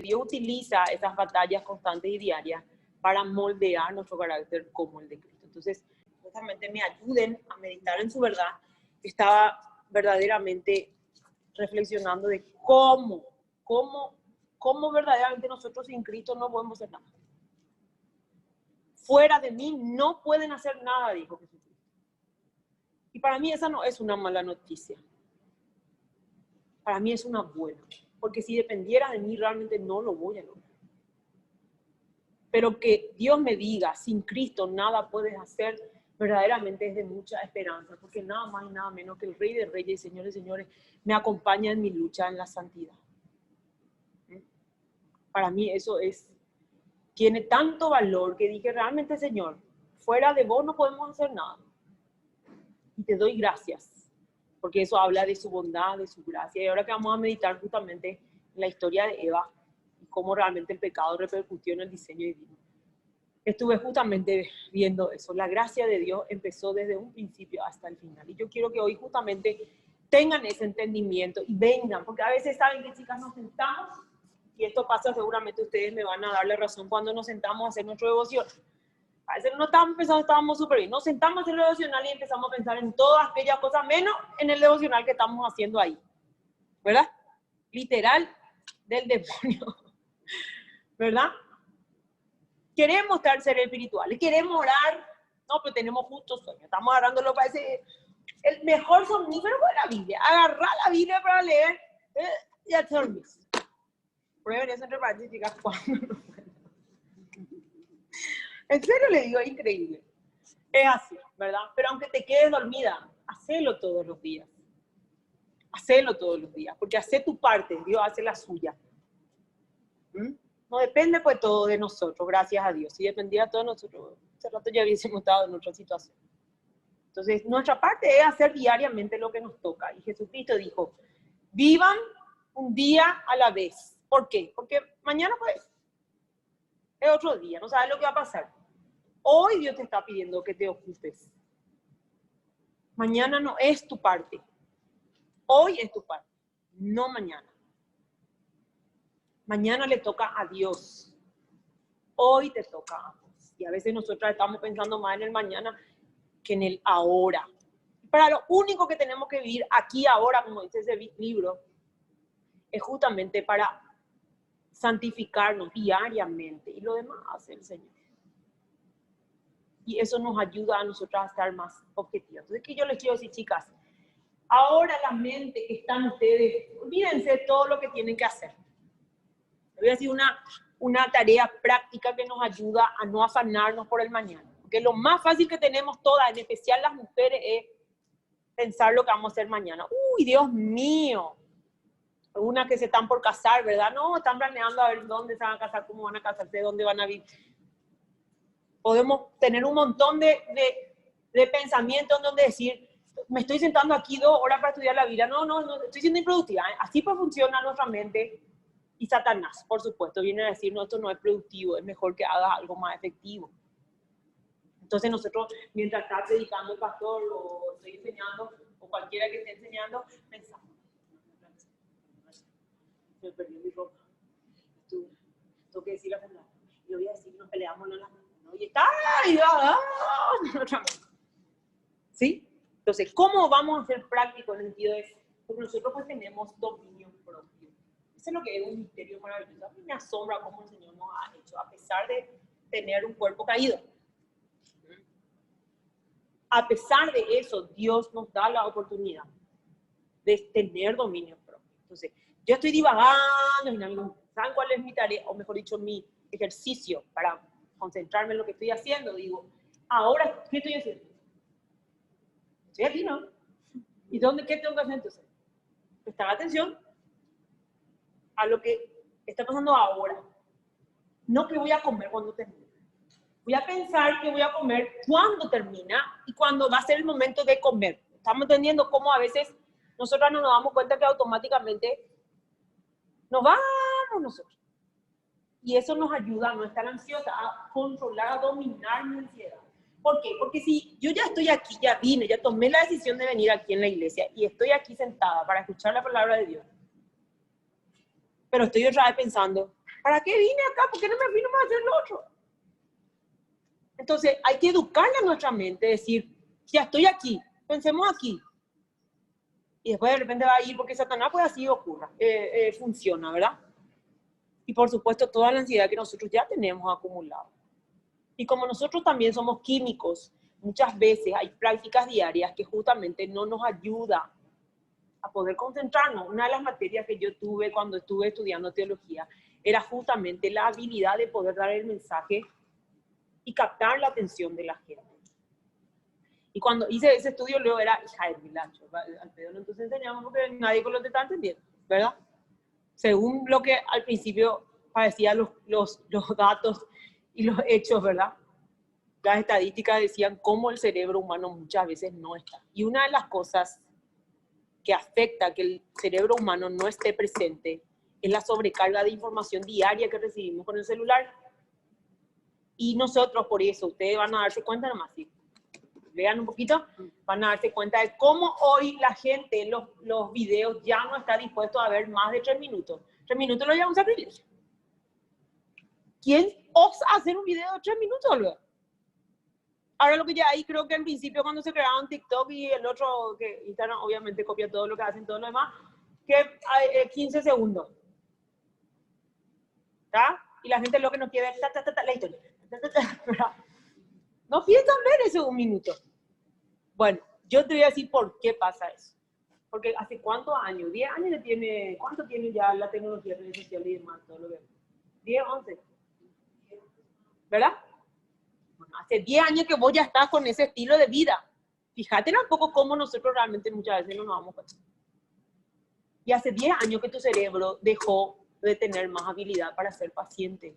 Dios utiliza esas batallas constantes y diarias para moldear nuestro carácter como el de Cristo. Entonces, justamente me ayuden a meditar en su verdad. Estaba verdaderamente reflexionando de cómo verdaderamente nosotros sin Cristo no podemos hacer nada. Fuera de mí no pueden hacer nada, dijo Jesucristo. Y para mí esa no es una mala noticia. Para mí es una buena. Porque si dependiera de mí realmente no lo voy a lograr. Pero que Dios me diga, sin Cristo nada puedes hacer, verdaderamente es de mucha esperanza. Porque nada más y nada menos que el Rey de Reyes y Señores de Señores me acompaña en mi lucha en la santidad. Para mí eso tiene tanto valor que dije, realmente, Señor, fuera de vos no podemos hacer nada. Y te doy gracias, porque eso habla de su bondad, de su gracia. Y ahora que vamos a meditar justamente en la historia de Eva y cómo realmente el pecado repercutió en el diseño divino. Estuve justamente viendo eso. La gracia de Dios empezó desde un principio hasta el final. Y yo quiero que hoy justamente tengan ese entendimiento y vengan, porque a veces saben que, chicas, nos sentamos, y esto pasa, seguramente ustedes me van a dar la razón cuando nos sentamos a hacer nuestro devoción. A veces no estábamos pensando, estábamos súper bien. Nos sentamos a hacer el devocional y empezamos a pensar en todas aquellas cosas, menos en el devocional que estamos haciendo ahí. ¿Verdad? Literal del demonio. ¿Verdad? Queremos estar seres espirituales, queremos orar. No, pero tenemos justo sueño. Estamos agarrándolo para ese... El mejor somnífero fue la Biblia. Agarrar la Biblia para leer y hacer dormir. Prueben eso entre paréntesis, chicas, cuando no pueden. En serio le digo, es increíble. Es así, ¿verdad? Pero aunque te quedes dormida, hacelo todos los días. Hacelo todos los días, porque hace tu parte, Dios hace la suya. No depende pues todo de nosotros, gracias a Dios. Si dependiera todo de nosotros, hace rato ya hubiésemos estado en otra situación. Entonces, nuestra parte es hacer diariamente lo que nos toca. Y Jesucristo dijo, vivan un día a la vez. ¿Por qué? Porque mañana pues es otro día, no sabes lo que va a pasar. Hoy Dios te está pidiendo que te ocupes. Mañana no es tu parte. Hoy es tu parte, no mañana. Mañana le toca a Dios. Hoy te toca a vos. Y a veces nosotros estamos pensando más en el mañana que en el ahora. Para lo único que tenemos que vivir aquí ahora, como dice ese libro, es justamente para santificarnos diariamente. Y lo demás hace el Señor. Y eso nos ayuda a nosotros a estar más objetivos. Entonces, ¿qué yo les quiero decir, chicas? Ahora la mente que están ustedes, olvídense de todo lo que tienen que hacer. Les voy a decir una tarea práctica que nos ayuda a no afanarnos por el mañana. Porque lo más fácil que tenemos todas, en especial las mujeres, es pensar lo que vamos a hacer mañana. ¡Uy, Dios mío! Algunas que se están por casar, ¿verdad? No, están planeando a ver dónde se van a casar, cómo van a casarse, dónde van a vivir. Podemos tener un montón de pensamientos en donde decir, me estoy sentando aquí 2 horas para estudiar la vida. No, estoy siendo improductiva. Así pues funciona nuestra mente. Y Satanás, por supuesto, viene a decir, no, esto no es productivo, es mejor que hagas algo más efectivo. Entonces nosotros, mientras está predicando el pastor, o estoy enseñando, o cualquiera que esté enseñando, pensamos, me perdí mi ropa. Tengo que decir la verdad. Yo voy a decir, nos peleamos en la mano. Y está, ¿sí? Entonces, ¿cómo vamos a ser prácticos en el sentido de, porque nosotros pues tenemos dominio propio? Eso es lo que es un misterio maravilloso. A mí me asombra cómo el Señor nos ha hecho, a pesar de tener un cuerpo caído. A pesar de eso, Dios nos da la oportunidad de tener dominio propio. Entonces, yo estoy divagando, ¿saben cuál es mi tarea? O mejor dicho, mi ejercicio para concentrarme en lo que estoy haciendo. Digo, ahora, ¿qué estoy haciendo? Estoy aquí, ¿no? ¿Y qué tengo que hacer entonces? Prestar atención a lo que está pasando ahora. No que voy a comer cuando termine. Voy a pensar que voy a comer cuando termina y cuando va a ser el momento de comer. Estamos entendiendo cómo a veces nosotras no nos damos cuenta que automáticamente nos vamos nosotros. Y eso nos ayuda a no estar ansiosa, a controlar, a dominar mi ansiedad. ¿Por qué? Porque si yo ya estoy aquí, ya vine, ya tomé la decisión de venir aquí en la iglesia y estoy aquí sentada para escuchar la palabra de Dios, pero estoy otra vez pensando, ¿Para qué vine acá? ¿Por qué no me vino a hacer lo otro? Entonces, hay que educarle a nuestra mente, decir, ya estoy aquí, pensemos aquí. Y después de repente va a ir, porque Satanás pues así ocurra, funciona, ¿verdad? Y por supuesto, toda la ansiedad que nosotros ya tenemos acumulada. Y como nosotros también somos químicos, muchas veces hay prácticas diarias que justamente no nos ayudan a poder concentrarnos. Una de las materias que yo tuve cuando estuve estudiando teología era justamente la habilidad de poder dar el mensaje y captar la atención de la gente. Y cuando hice ese estudio, luego era hija de Milacho. Al pedo no entonces enseñamos porque nadie con lo que está entendiendo, ¿verdad? Según lo que al principio parecían los datos y los hechos, ¿verdad? Las estadísticas decían cómo el cerebro humano muchas veces no está. Y una de las cosas que afecta a que el cerebro humano no esté presente es la sobrecarga de información diaria que recibimos con el celular. Y nosotros, por eso, ustedes van a darse cuenta nomás, ¿sí? Vean un poquito, van a darse cuenta de cómo hoy la gente, los videos ya no está dispuesto a ver más de 3 minutos. 3 minutos lo llevan a sacrilegio. ¿Quién osa hacer un video de 3 minutos, luego? Ahora lo que ya hay, creo que en principio cuando se crearon TikTok y el otro, que Instagram obviamente copia todo lo que hacen, todo lo demás, que hay 15 segundos. ¿Está? Y la gente lo que no quiere es la historia. No piensan ver ese 1 minuto. Bueno, yo te voy a decir por qué pasa eso. Porque hace cuántos años, 10 años que tiene, ¿cuánto tiene ya la tecnología, redes sociales y demás? Todo lo que 10, 11. ¿Verdad? Bueno, hace 10 años que vos ya estás con ese estilo de vida. Fíjate un poco cómo nosotros realmente muchas veces no nos damos cuenta. Y hace 10 años que tu cerebro dejó de tener más habilidad para ser paciente.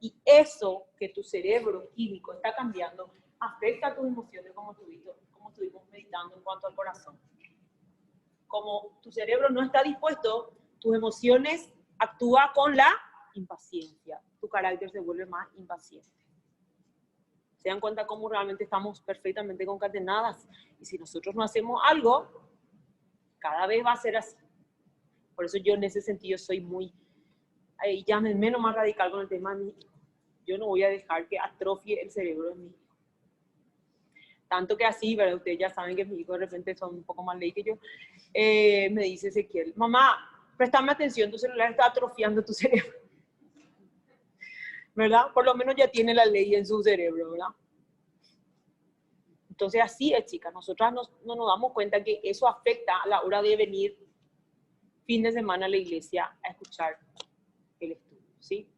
Y eso que tu cerebro químico está cambiando afecta a tus emociones, como estuvimos meditando en cuanto al corazón. Como tu cerebro no está dispuesto, tus emociones actúan con la impaciencia. Tu carácter se vuelve más impaciente. Se dan cuenta cómo realmente estamos perfectamente concatenadas. Y si nosotros no hacemos algo, cada vez va a ser así. Por eso yo en ese sentido soy muy, ya menos más radical con el tema de mi hijo. Yo no voy a dejar que atrofie el cerebro de mi hijo. Tanto que así, ¿verdad? Ustedes ya saben que mis hijos de repente son un poco más ley que yo. Me dice Ezequiel, mamá, préstame atención, tu celular está atrofiando tu cerebro. ¿Verdad? Por lo menos ya tiene la ley en su cerebro, ¿verdad? Entonces así es, chicas. Nosotras no nos damos cuenta que eso afecta a la hora de venir fin de semana a la iglesia a escuchar el estudio, ¿sí?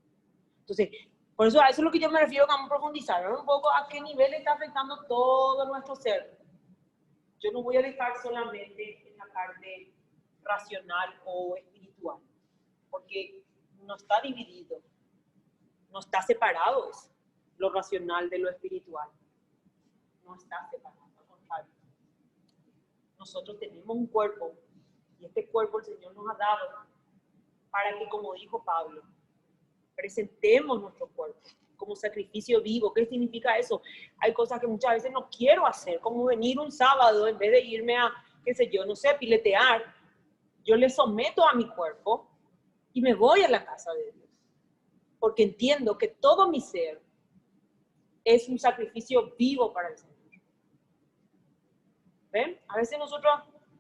Entonces, por eso a eso es lo que yo me refiero, que vamos a profundizar, ¿no? Un poco a qué nivel está afectando todo nuestro ser. Yo no voy a dejar solamente en la parte racional o espiritual, porque no está dividido, no está separado eso, lo racional de lo espiritual. No está separado, al contrario. Nosotros tenemos un cuerpo, y este cuerpo el Señor nos ha dado para que, como dijo Pablo, presentemos nuestro cuerpo como sacrificio vivo. ¿Qué significa eso? Hay cosas que muchas veces no quiero hacer, como venir un sábado en vez de irme a, qué sé yo, no sé, piletear. Yo le someto a mi cuerpo y me voy a la casa de Dios. Porque entiendo que todo mi ser es un sacrificio vivo para el Señor. ¿Ven? A veces nosotros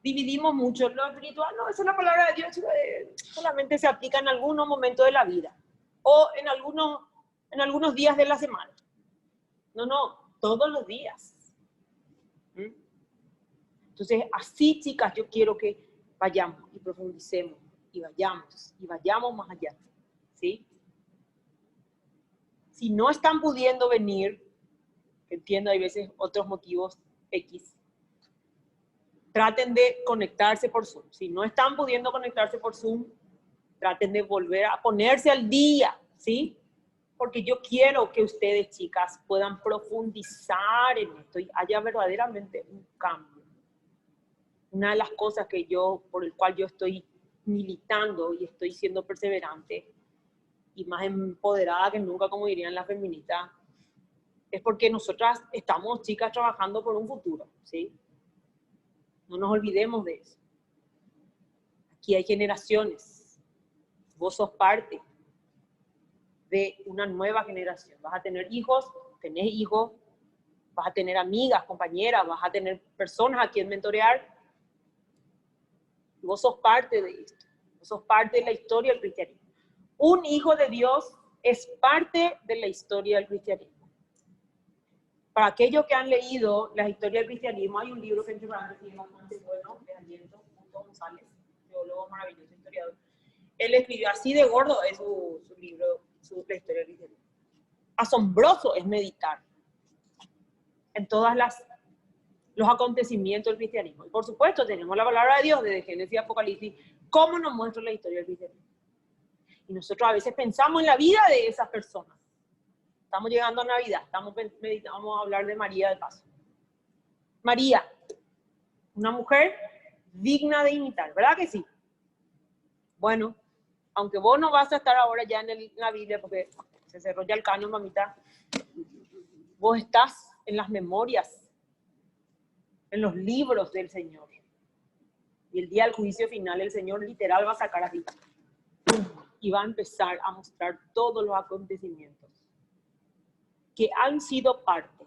dividimos mucho lo espiritual. No, esa es la palabra de Dios, solamente se aplica en algunos momentos de la vida o en algunos días de la semana. No, todos los días. Entonces, así, chicas, yo quiero que vayamos y profundicemos y vayamos más allá, ¿sí? Si no están pudiendo venir, entiendo, hay veces otros motivos X, traten de conectarse por Zoom. Si no están pudiendo conectarse por Zoom, traten de volver a ponerse al día, ¿sí? Porque yo quiero que ustedes, chicas, puedan profundizar en esto y haya verdaderamente un cambio. Una de las cosas por el cual yo estoy militando y estoy siendo perseverante y más empoderada que nunca, como dirían las feministas, es porque nosotras estamos, chicas, trabajando por un futuro, ¿sí? No nos olvidemos de eso. Aquí hay generaciones Vos sos parte de una nueva generación. Vas a tener hijos, tenés hijos, vas a tener amigas, compañeras, vas a tener personas a quien mentorear. Y vos sos parte de esto. Vos sos parte de la historia del cristianismo. Un hijo de Dios es parte de la historia del cristianismo. Para aquellos que han leído la historia del cristianismo, hay un libro que es bastante bueno, de Aliento González, teólogo maravilloso, historiador. Él escribió así de gordo, es su libro, la historia del cristianismo. Asombroso es meditar en todos los acontecimientos del cristianismo. Y por supuesto, tenemos la palabra de Dios desde Génesis y Apocalipsis, cómo nos muestra la historia del cristianismo. Y nosotros a veces pensamos en la vida de esas personas. Estamos llegando a Navidad, vamos a hablar de María de paso. María, una mujer digna de imitar, ¿verdad que sí? Bueno, aunque vos no vas a estar ahora ya en la Biblia, porque se cerró ya el canon, mamita, vos estás en las memorias, en los libros del Señor. Y el día del juicio final, el Señor literal va a sacar así y va a empezar a mostrar todos los acontecimientos que han sido parte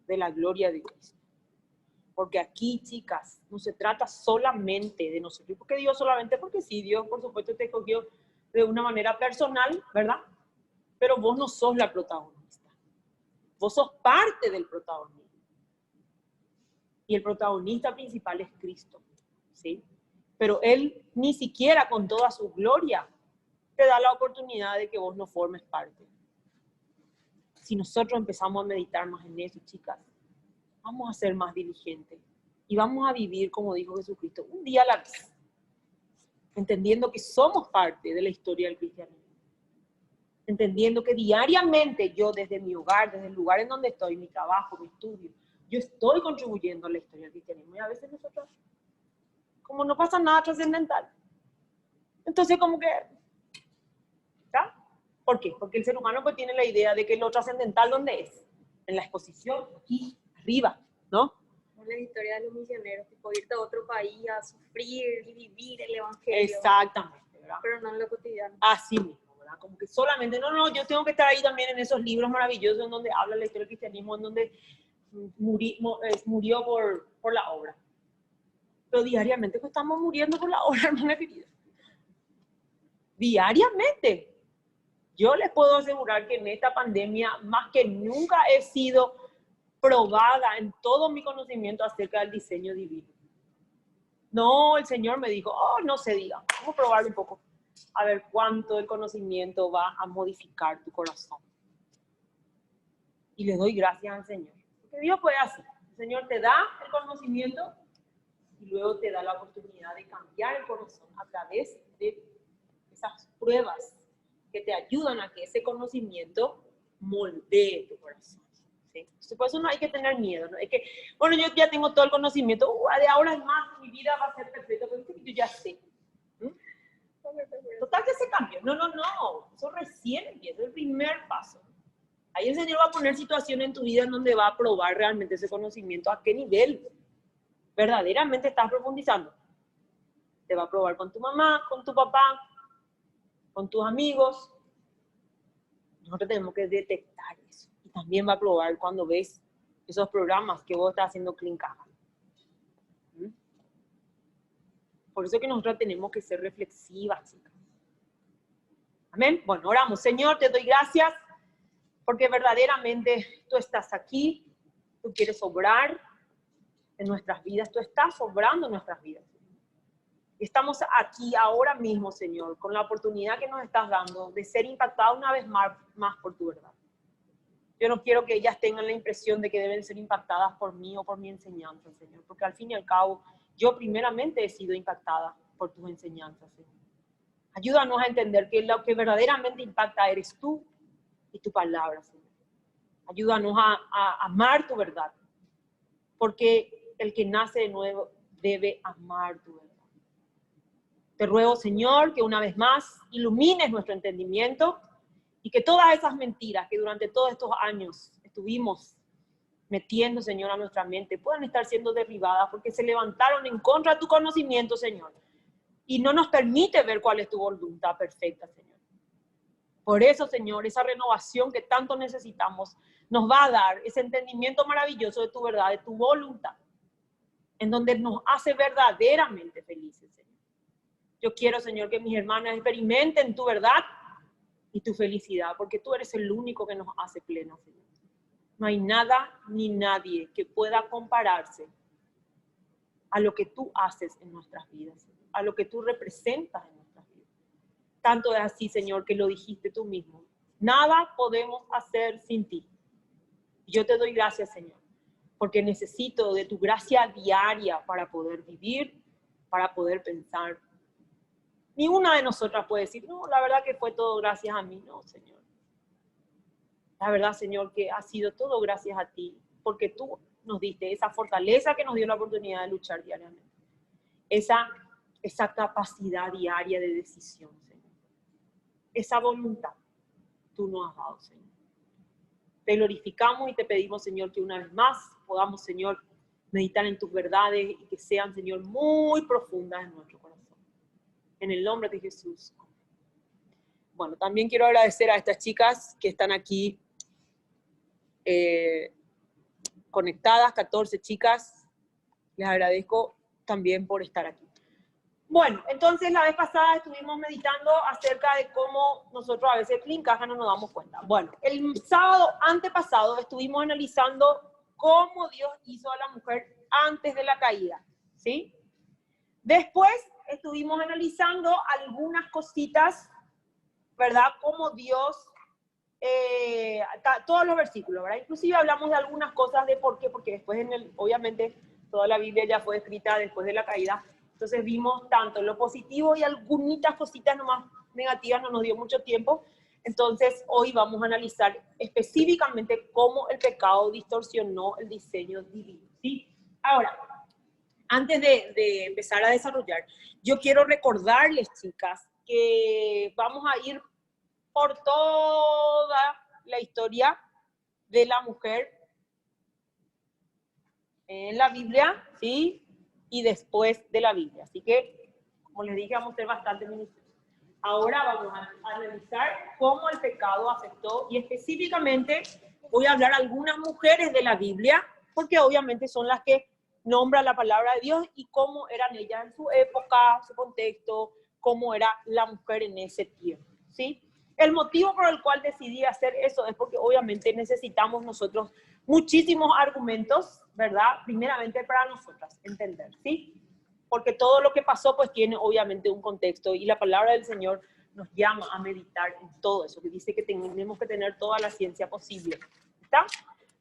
de la gloria de Cristo. Porque aquí, chicas, no se trata solamente de nosotros, porque Dios solamente, porque sí, Dios por supuesto te escogió de una manera personal, ¿verdad? Pero vos no sos la protagonista. Vos sos parte del protagonismo. Y el protagonista principal es Cristo, ¿sí? Pero Él ni siquiera con toda su gloria te da la oportunidad de que vos no formes parte. Si nosotros empezamos a meditar más en eso, chicas, vamos a ser más diligentes y vamos a vivir, como dijo Jesucristo, un día a la vez, entendiendo que somos parte de la historia del cristianismo, entendiendo que diariamente yo desde mi hogar, desde el lugar en donde estoy, mi trabajo, mi estudio, yo estoy contribuyendo a la historia del cristianismo y a veces nosotros, como no pasa nada trascendental, entonces como que, ¿ya? ¿Por qué? Porque el ser humano pues tiene la idea de que lo trascendental, ¿dónde es? En la exposición, aquí, arriba, ¿no? La historia de los misioneros, tipo irte a otro país a sufrir y vivir el evangelio. Exactamente, ¿verdad? Pero no en lo cotidiano. Así mismo, ¿verdad? Como que solamente, no, yo tengo que estar ahí también en esos libros maravillosos en donde habla la historia del cristianismo, en donde murió por la obra. Pero diariamente pues estamos muriendo por la obra, hermana querida. Diariamente. Yo les puedo asegurar que en esta pandemia, más que nunca he sido probada en todo mi conocimiento acerca del diseño divino. No, el Señor me dijo, no se diga, vamos a probar un poco, a ver cuánto el conocimiento va a modificar tu corazón. Y le doy gracias al Señor, porque Dios puede hacer. El Señor te da el conocimiento y luego te da la oportunidad de cambiar el corazón a través de esas pruebas que te ayudan a que ese conocimiento moldee tu corazón. ¿Sí? Entonces, por eso no hay que tener miedo, ¿no? Es que, bueno, yo ya tengo todo el conocimiento, de ahora en más mi vida va a ser perfecta, porque yo ya sé. Total que se cambia. No, eso recién empieza, es el primer paso. Ahí el Señor va a poner situaciones en tu vida en donde va a probar realmente ese conocimiento, a qué nivel verdaderamente estás profundizando. Te va a probar con tu mamá, con tu papá, con tus amigos. Nosotros tenemos que detectar eso. Y también va a probar cuando ves esos programas que vos estás haciendo clincaja. Por eso que nosotros tenemos que ser reflexivas, chicas. Amén. Bueno, oramos. Señor, te doy gracias porque verdaderamente tú estás aquí. Tú quieres obrar en nuestras vidas. Tú estás obrando en nuestras vidas. Estamos aquí ahora mismo, Señor, con la oportunidad que nos estás dando de ser impactados una vez más por tu verdad. Yo no quiero que ellas tengan la impresión de que deben ser impactadas por mí o por mi enseñanza, Señor, porque al fin y al cabo, yo primeramente he sido impactada por tus enseñanzas, Señor. Ayúdanos a entender que lo que verdaderamente impacta eres tú y tu palabra, Señor. Ayúdanos a amar tu verdad, porque el que nace de nuevo debe amar tu verdad. Te ruego, Señor, que una vez más ilumines nuestro entendimiento y que todas esas mentiras que durante todos estos años estuvimos metiendo, Señor, a nuestra mente puedan estar siendo derribadas porque se levantaron en contra de tu conocimiento, Señor. y no nos permite ver cuál es tu voluntad perfecta, Señor. Por eso, Señor, esa renovación que tanto necesitamos nos va a dar ese entendimiento maravilloso de tu verdad, de tu voluntad, en donde nos hace verdaderamente felices, Señor. Yo quiero, Señor, que mis hermanas experimenten tu verdad y tu felicidad, porque tú eres el único que nos hace plenos, Señor. No hay nada ni nadie que pueda compararse a lo que tú haces en nuestras vidas, Señor, a lo que tú representas en nuestras vidas. Tanto es así, Señor, que lo dijiste tú mismo. Nada podemos hacer sin ti. Y yo te doy gracias, Señor, porque necesito de tu gracia diaria para poder vivir, para poder pensar. Ninguna de nosotras puede decir, no, la verdad que fue todo gracias a mí. No, Señor. La verdad, Señor, que ha sido todo gracias a ti, porque tú nos diste esa fortaleza que nos dio la oportunidad de luchar diariamente. Esa capacidad diaria de decisión, Señor. Esa voluntad tú nos has dado, Señor. Te glorificamos y te pedimos, Señor, que una vez más podamos, Señor, meditar en tus verdades y que sean, Señor, muy profundas en nuestro corazón. En el nombre de Jesús. Bueno, también quiero agradecer a estas chicas que están aquí conectadas, 14 chicas. Les agradezco también por estar aquí. Bueno, entonces la vez pasada estuvimos meditando acerca de cómo nosotros a veces en caja no nos damos cuenta. Bueno, el sábado antepasado estuvimos analizando cómo Dios hizo a la mujer antes de la caída, ¿sí? Después estuvimos analizando algunas cositas, ¿verdad? Cómo Dios, todos los versículos, ¿verdad? Inclusive hablamos de algunas cosas de por qué, porque después obviamente toda la Biblia ya fue escrita después de la caída. Entonces vimos tanto lo positivo y algunas cositas nomás negativas, no nos dio mucho tiempo. Entonces hoy vamos a analizar específicamente cómo el pecado distorsionó el diseño divino, ¿sí? Ahora, antes de empezar a desarrollar, yo quiero recordarles, chicas, que vamos a ir por toda la historia de la mujer en la Biblia, ¿sí? Y después de la Biblia. Así que, como les dije, vamos a ser bastante minuciosos. Ahora vamos a analizar cómo el pecado afectó, y específicamente voy a hablar de algunas mujeres de la Biblia, porque obviamente son las que nombra la palabra de Dios y cómo eran ellas en su época, su contexto, cómo era la mujer en ese tiempo, ¿sí? El motivo por el cual decidí hacer eso es porque obviamente necesitamos nosotros muchísimos argumentos, ¿verdad? Primeramente para nosotras entender, ¿sí? Porque todo lo que pasó pues tiene obviamente un contexto y la palabra del Señor nos llama a meditar en todo eso, que dice que tenemos que tener toda la ciencia posible, ¿está?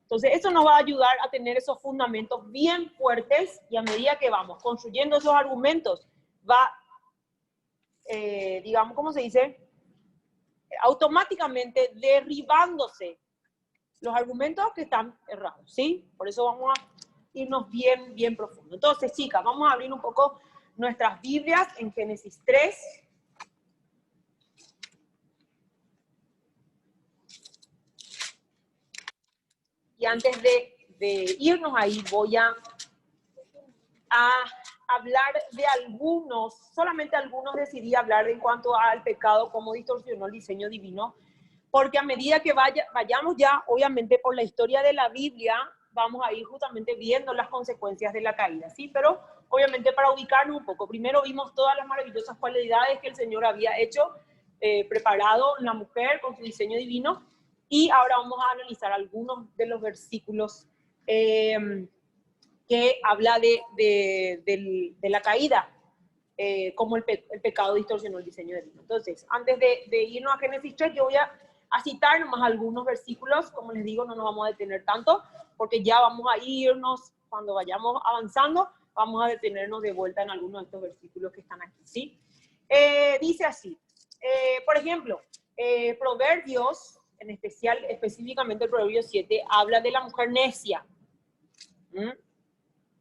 Entonces eso nos va a ayudar a tener esos fundamentos bien fuertes y a medida que vamos construyendo esos argumentos va, digamos, ¿cómo se dice? Automáticamente derribándose los argumentos que están errados, ¿sí? Por eso vamos a irnos bien, bien profundo. Entonces, chicas, vamos a abrir un poco nuestras Biblias en Génesis 3. Y antes de irnos ahí, voy a hablar de algunos, solamente algunos decidí hablar en cuanto al pecado, cómo distorsionó el diseño divino, porque a medida que vayamos ya, obviamente por la historia de la Biblia, vamos a ir justamente viendo las consecuencias de la caída, ¿sí? Pero obviamente para ubicarnos un poco, primero vimos todas las maravillosas cualidades que el Señor había hecho, preparado en la mujer con su diseño divino, y ahora vamos a analizar algunos de los versículos que habla de la caída, cómo el pecado distorsionó el diseño divino. Entonces, antes de irnos a Génesis 3, yo voy a citar nomás algunos versículos. Como les digo, no nos vamos a detener tanto, porque ya vamos a irnos, cuando vayamos avanzando, vamos a detenernos de vuelta en algunos de estos versículos que están aquí, ¿sí? Dice así, por ejemplo, Proverbios, en especial, específicamente el Proverbio 7, habla de la mujer necia.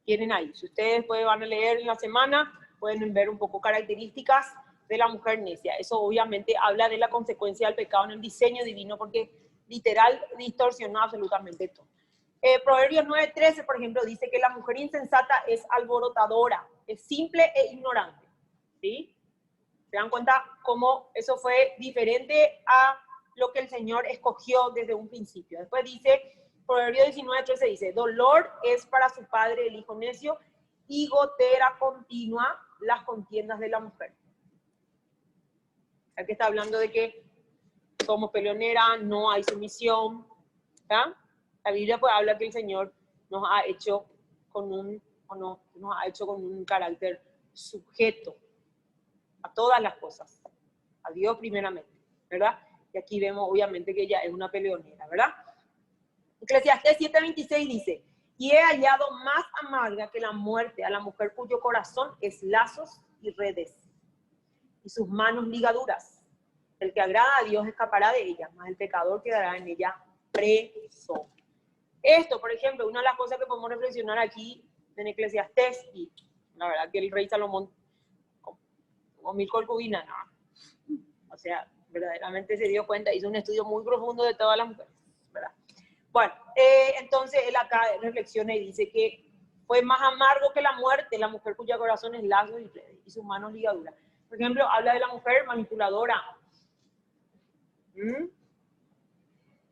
Tienen ahí, si ustedes van a leer en la semana, pueden ver un poco características de la mujer necia. Eso obviamente habla de la consecuencia del pecado en el diseño divino, porque literal distorsionó absolutamente todo. Proverbios 9:13, por ejemplo, dice que la mujer insensata es alborotadora, es simple e ignorante, ¿sí? ¿Se dan cuenta cómo eso fue diferente a lo que el Señor escogió desde un principio? Después dice, Proverbios 19:13 dice, dolor es para su padre el hijo necio y gotera continua las contiendas de la mujer. Aquí está hablando de que somos peleoneras, no hay sumisión. ¿Ya? La Biblia pues habla que el Señor nos ha hecho con un carácter sujeto a todas las cosas, a Dios primeramente, ¿verdad? Y aquí vemos obviamente que ella es una peleonera, ¿verdad? Eclesiastés 7:26 dice, y he hallado más amarga que la muerte a la mujer cuyo corazón es lazos y redes, y sus manos ligaduras. El que agrada a Dios escapará de ella, mas el pecador quedará en ella preso. Esto, por ejemplo, una de las cosas que podemos reflexionar aquí en Eclesiastés, y la verdad que el rey Salomón, como 1000 concubinas, no. O sea, verdaderamente se dio cuenta, hizo un estudio muy profundo de todas las mujeres, ¿verdad? Bueno, entonces él acá reflexiona y dice que fue más amargo que la muerte la mujer cuyo corazón es lazo y sus manos ligaduras. Por ejemplo, habla de la mujer manipuladora.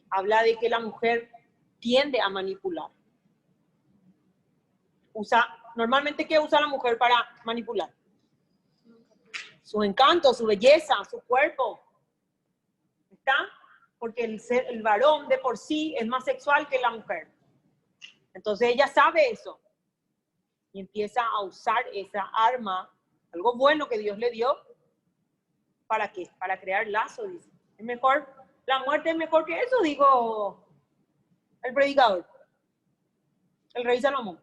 Habla de que la mujer tiende a manipular. Normalmente, ¿qué usa la mujer para manipular? Su encanto, su belleza, su cuerpo. ¿Está? Porque el varón de por sí es más sexual que la mujer. Entonces ella sabe eso. Y empieza a usar esa arma, algo bueno que Dios le dio. ¿Para qué? Para crear lazos, dice. Es mejor, la muerte es mejor que eso, dijo el predicador, el rey Salomón.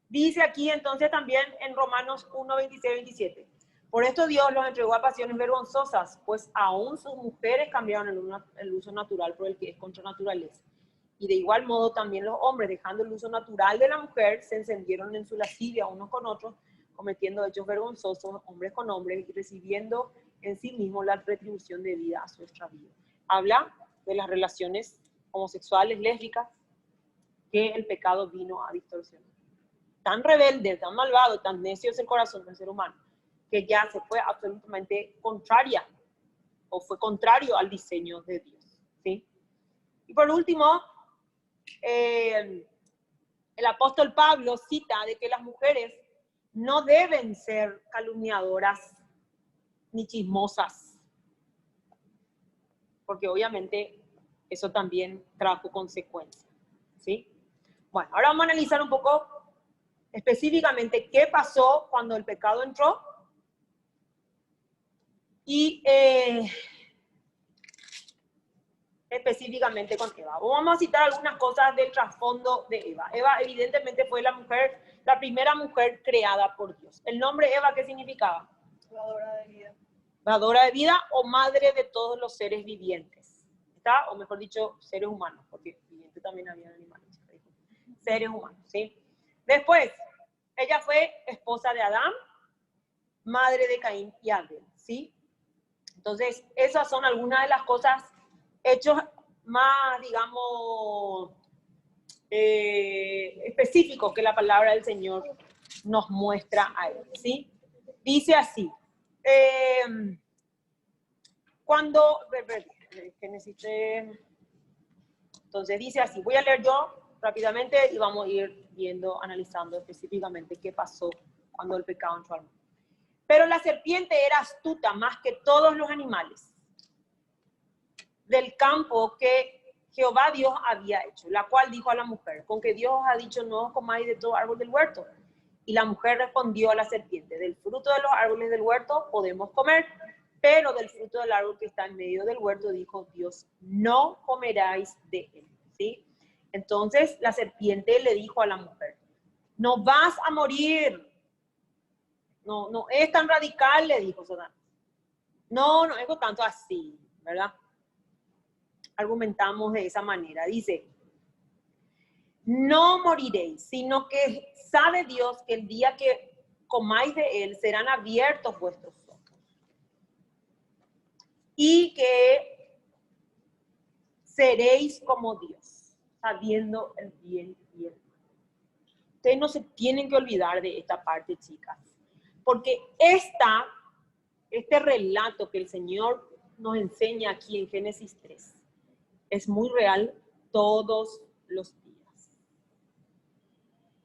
Dice aquí entonces también en Romanos 1:26-27. Por esto Dios los entregó a pasiones vergonzosas, pues aún sus mujeres cambiaron el uso natural por el que es contra naturaleza. Y de igual modo también los hombres, dejando el uso natural de la mujer, se encendieron en su lascivia unos con otros, cometiendo hechos vergonzosos, hombres con hombres, y recibiendo en sí mismo la retribución debida a su extravío. Habla de las relaciones homosexuales, lésbicas, que el pecado vino a distorsionar. Tan rebelde, tan malvado, tan necio es el corazón del ser humano, que ya se fue absolutamente contraria, o fue contrario al diseño de Dios, ¿sí? Y por último, el apóstol Pablo cita de que las mujeres no deben ser calumniadoras ni chismosas, porque obviamente eso también trajo consecuencias, ¿sí? Bueno, ahora vamos a analizar un poco específicamente qué pasó cuando el pecado entró y específicamente con Eva. Vamos a citar algunas cosas del trasfondo de Eva. Eva evidentemente fue la primera mujer creada por Dios. El nombre Eva, ¿qué significaba? Dadora de vida. Dadora de vida o madre de todos los seres vivientes. ¿Está? O mejor dicho, seres humanos, porque vivientes también había animales. Seres humanos, ¿sí? Después, ella fue esposa de Adán, madre de Caín y Abel, ¿sí? Entonces, esas son algunas de las cosas, hechos más, digamos, específicos que la palabra del Señor nos muestra a él, ¿sí? Dice así, entonces dice así, voy a leer yo rápidamente y vamos a ir viendo, analizando específicamente qué pasó cuando el pecado entró al mundo. Pero la serpiente era astuta más que todos los animales del campo que Jehová Dios había hecho, la cual dijo a la mujer, con que Dios os ha dicho, no os comáis de todo árbol del huerto. Y la mujer respondió a la serpiente, del fruto de los árboles del huerto podemos comer, pero del fruto del árbol que está en medio del huerto, dijo Dios, no comeráis de él, ¿sí? Entonces la serpiente le dijo a la mujer, no vas a morir. No es tan radical, le dijo Satanás. No es tanto así, ¿verdad? Argumentamos de esa manera. Dice, no moriréis, sino que sabe Dios que el día que comáis de él serán abiertos vuestros ojos. Y que seréis como Dios, sabiendo el bien y el mal. Ustedes no se tienen que olvidar de esta parte, chicas. Porque esta este relato que el Señor nos enseña aquí en Génesis 3 es muy real todos los días.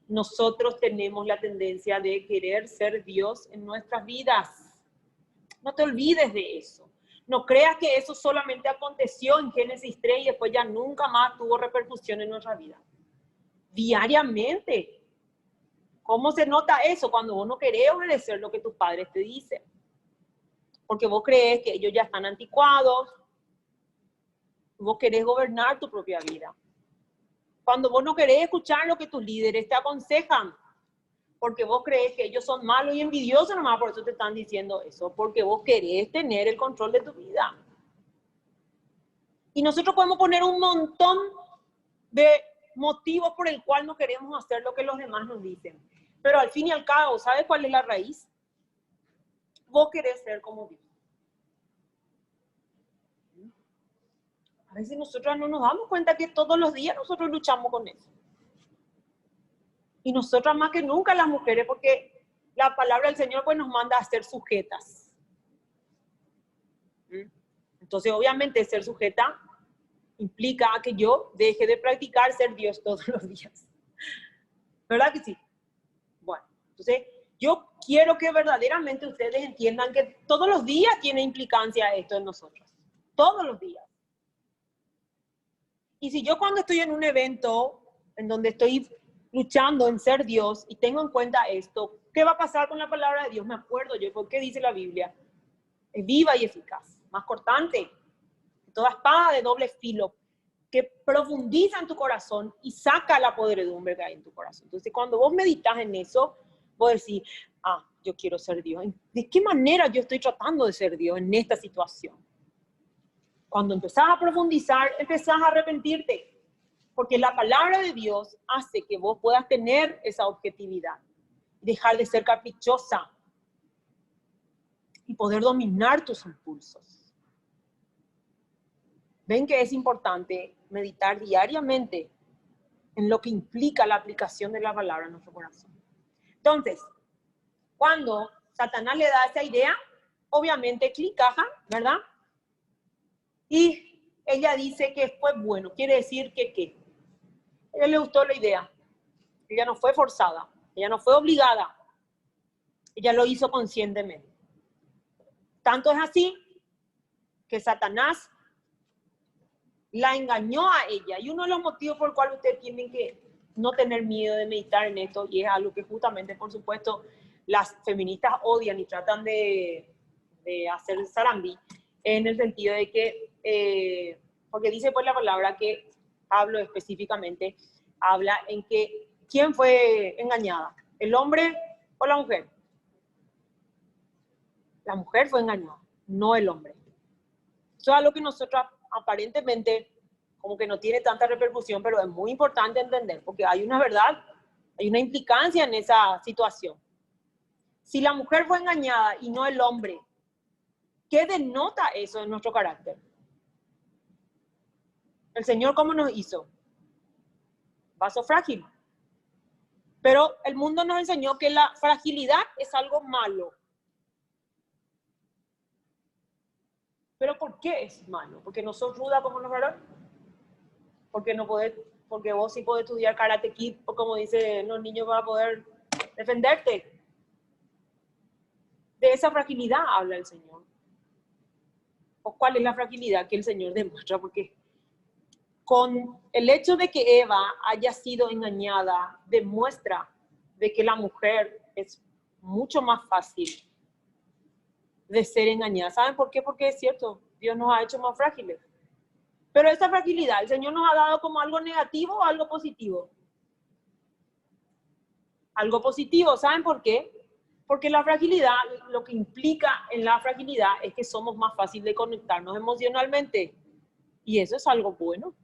Nosotros tenemos la tendencia de querer ser Dios en nuestras vidas. No te olvides de eso. No creas que eso solamente aconteció en Génesis 3 y después ya nunca más tuvo repercusión en nuestra vida. Diariamente. ¿Cómo se nota eso? Cuando vos no querés obedecer lo que tus padres te dicen. Porque vos crees que ellos ya están anticuados. Vos querés gobernar tu propia vida. Cuando vos no querés escuchar lo que tus líderes te aconsejan. Porque vos crees que ellos son malos y envidiosos nomás, por eso te están diciendo eso. Porque vos querés tener el control de tu vida. Y nosotros podemos poner un montón de motivos por el cual no queremos hacer lo que los demás nos dicen. Pero al fin y al cabo, ¿sabes cuál es la raíz? Vos querés ser como Dios. A veces nosotros no nos damos cuenta que todos los días nosotros luchamos con eso. Y nosotras más que nunca las mujeres, porque la palabra del Señor pues nos manda a ser sujetas. Entonces, obviamente, ser sujeta implica que yo deje de practicar ser Dios todos los días. ¿Verdad que sí? Bueno, entonces, yo quiero que verdaderamente ustedes entiendan que todos los días tiene implicancia esto en nosotros. Todos los días. Y si yo cuando estoy en un evento en donde estoy luchando en ser Dios y tengo en cuenta esto, ¿qué va a pasar con la palabra de Dios? Me acuerdo yo, ¿por qué dice la Biblia? Es viva y eficaz, más cortante, toda espada de doble filo, que profundiza en tu corazón y saca la podredumbre que hay en tu corazón. Entonces, cuando vos meditas en eso, vos decís, yo quiero ser Dios. ¿De qué manera yo estoy tratando de ser Dios en esta situación? Cuando empezás a profundizar, empezás a arrepentirte. Porque la palabra de Dios hace que vos puedas tener esa objetividad. Dejar de ser caprichosa. Y poder dominar tus impulsos. Ven que es importante meditar diariamente en lo que implica la aplicación de la palabra en nuestro corazón. Entonces, cuando Satanás le da esa idea, obviamente clicaja, ¿verdad? Y ella dice que fue bueno. Quiere decir que ¿qué? A ella le gustó la idea. Ella no fue forzada. Ella no fue obligada. Ella lo hizo conscientemente. Tanto es así que Satanás la engañó a ella. Y uno de los motivos por el cual ustedes tienen que no tener miedo de meditar en esto, y es algo que justamente, por supuesto, las feministas odian y tratan de hacer zarambí, en el sentido de que, porque dice pues la palabra que Pablo específicamente habla en que, ¿quién fue engañada? ¿El hombre o la mujer? La mujer fue engañada, no el hombre. Eso es algo que nosotros aparentemente como que no tiene tanta repercusión, pero es muy importante entender, porque hay una verdad, hay una implicancia en esa situación. Si la mujer fue engañada y no el hombre, ¿qué denota eso en nuestro carácter? El Señor, ¿cómo nos hizo? Vaso frágil. Pero el mundo nos enseñó que la fragilidad es algo malo. ¿Pero por qué es malo? ¿Porque no sos ruda como los varones? ¿Porque no podés, porque vos sí podés estudiar Karate Kid, o como dicen los niños, para poder defenderte? De esa fragilidad habla el Señor. ¿O cuál es la fragilidad que el Señor demuestra? Porque con el hecho de que Eva haya sido engañada, demuestra de que la mujer es mucho más fácil de ser engañada. ¿Saben por qué? Porque es cierto, Dios nos ha hecho más frágiles. Pero esa fragilidad, ¿el Señor nos ha dado como algo negativo o algo positivo? Algo positivo. ¿Saben por qué? Porque la fragilidad, lo que implica en la fragilidad es que somos más fáciles de conectarnos emocionalmente. Y eso es algo bueno.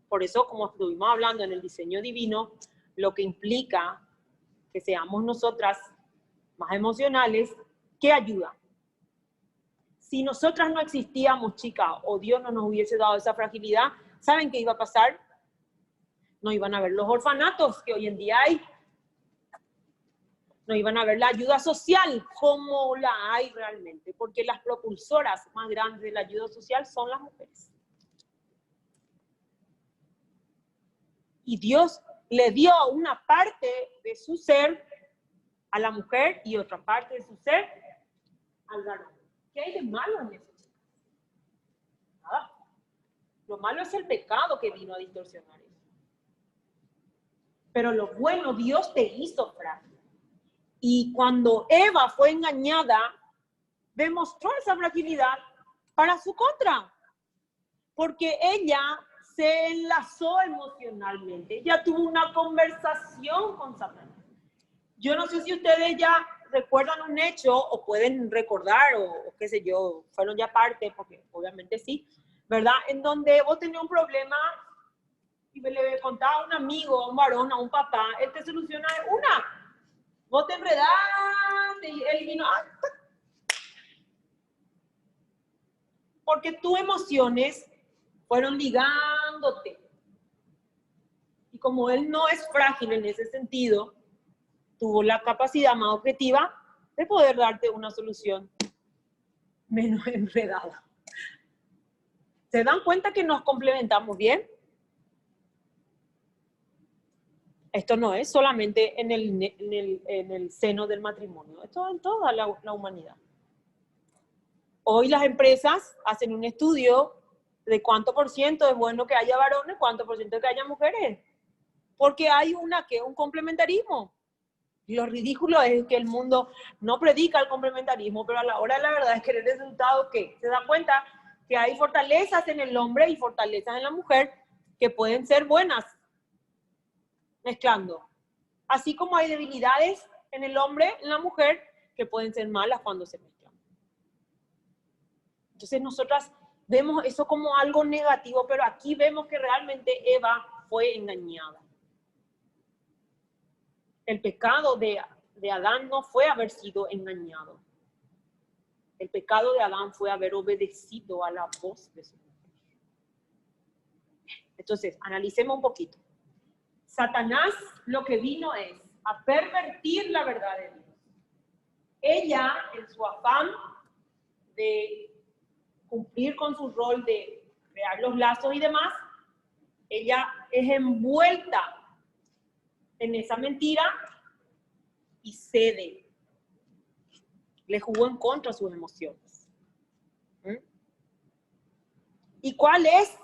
Por eso, como estuvimos hablando en el diseño divino, lo que implica que seamos nosotras más emocionales, ¿qué ayuda? Si nosotras no existíamos, chicas, o Dios no nos hubiese dado esa fragilidad, ¿saben qué iba a pasar? No iban a haber los orfanatos que hoy en día hay. No iban a ver la ayuda social como la hay realmente, porque las propulsoras más grandes de la ayuda social son las mujeres. Y Dios le dio una parte de su ser a la mujer y otra parte de su ser al varón. ¿Qué hay de malo en eso? Nada. Lo malo es el pecado que vino a distorsionar eso. Pero lo bueno, Dios te hizo frágil. Y cuando Eva fue engañada, demostró esa fragilidad para su contra. Porque ella se enlazó emocionalmente. Ella tuvo una conversación con Satanás. Yo no sé si ustedes ya recuerdan un hecho o pueden recordar o qué sé yo, fueron ya parte, porque obviamente sí, ¿verdad? En donde vos tenías un problema y le contaba a un amigo, a un varón, a un papá, él te soluciona una. Vos te enredaste y él vino, porque tus emociones fueron ligándote. Y como él no es frágil en ese sentido, tuvo la capacidad más objetiva de poder darte una solución menos enredada. ¿Se dan cuenta que nos complementamos bien? Esto no es solamente en el seno del matrimonio, esto en toda la humanidad. Hoy las empresas hacen un estudio de cuánto por ciento es bueno que haya varones, cuánto por ciento que haya mujeres. Porque hay un complementarismo. Y lo ridículo es que el mundo no predica el complementarismo, pero a la hora de la verdad es que el resultado que se da cuenta que hay fortalezas en el hombre y fortalezas en la mujer que pueden ser buenas mezclando. Así como hay debilidades en el hombre, en la mujer, que pueden ser malas cuando se mezclan. Entonces nosotras vemos eso como algo negativo, pero aquí vemos que realmente Eva fue engañada. El pecado de Adán no fue haber sido engañado. El pecado de Adán fue haber obedecido a la voz de su mujer. Entonces, analicemos un poquito. Satanás lo que vino es a pervertir la verdad de Dios. Ella, en su afán de cumplir con su rol de crear los lazos y demás, ella es envuelta en esa mentira y cede. Le jugó en contra sus emociones. ¿Y cuál es?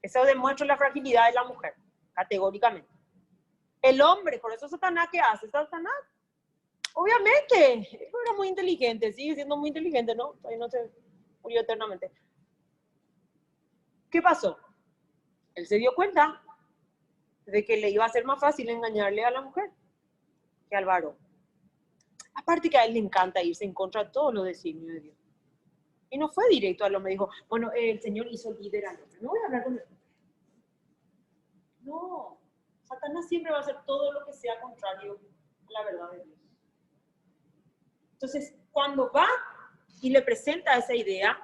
Eso demuestra la fragilidad de la mujer, categóricamente. El hombre, por eso Satanás, ¿qué hace? Satanás, obviamente, era muy inteligente, sigue siendo muy inteligente, ¿no? Todavía no se murió eternamente. ¿Qué pasó? Él se dio cuenta de que le iba a ser más fácil engañarle a la mujer que al varón. Aparte que a él le encanta irse en contra de todos los designios de Dios. Y no fue directo al hombre, dijo, bueno, el Señor hizo líder al hombre, no voy a hablar con él. No, Satanás siempre va a hacer todo lo que sea contrario a la verdad de Dios. Entonces, cuando va y le presenta esa idea,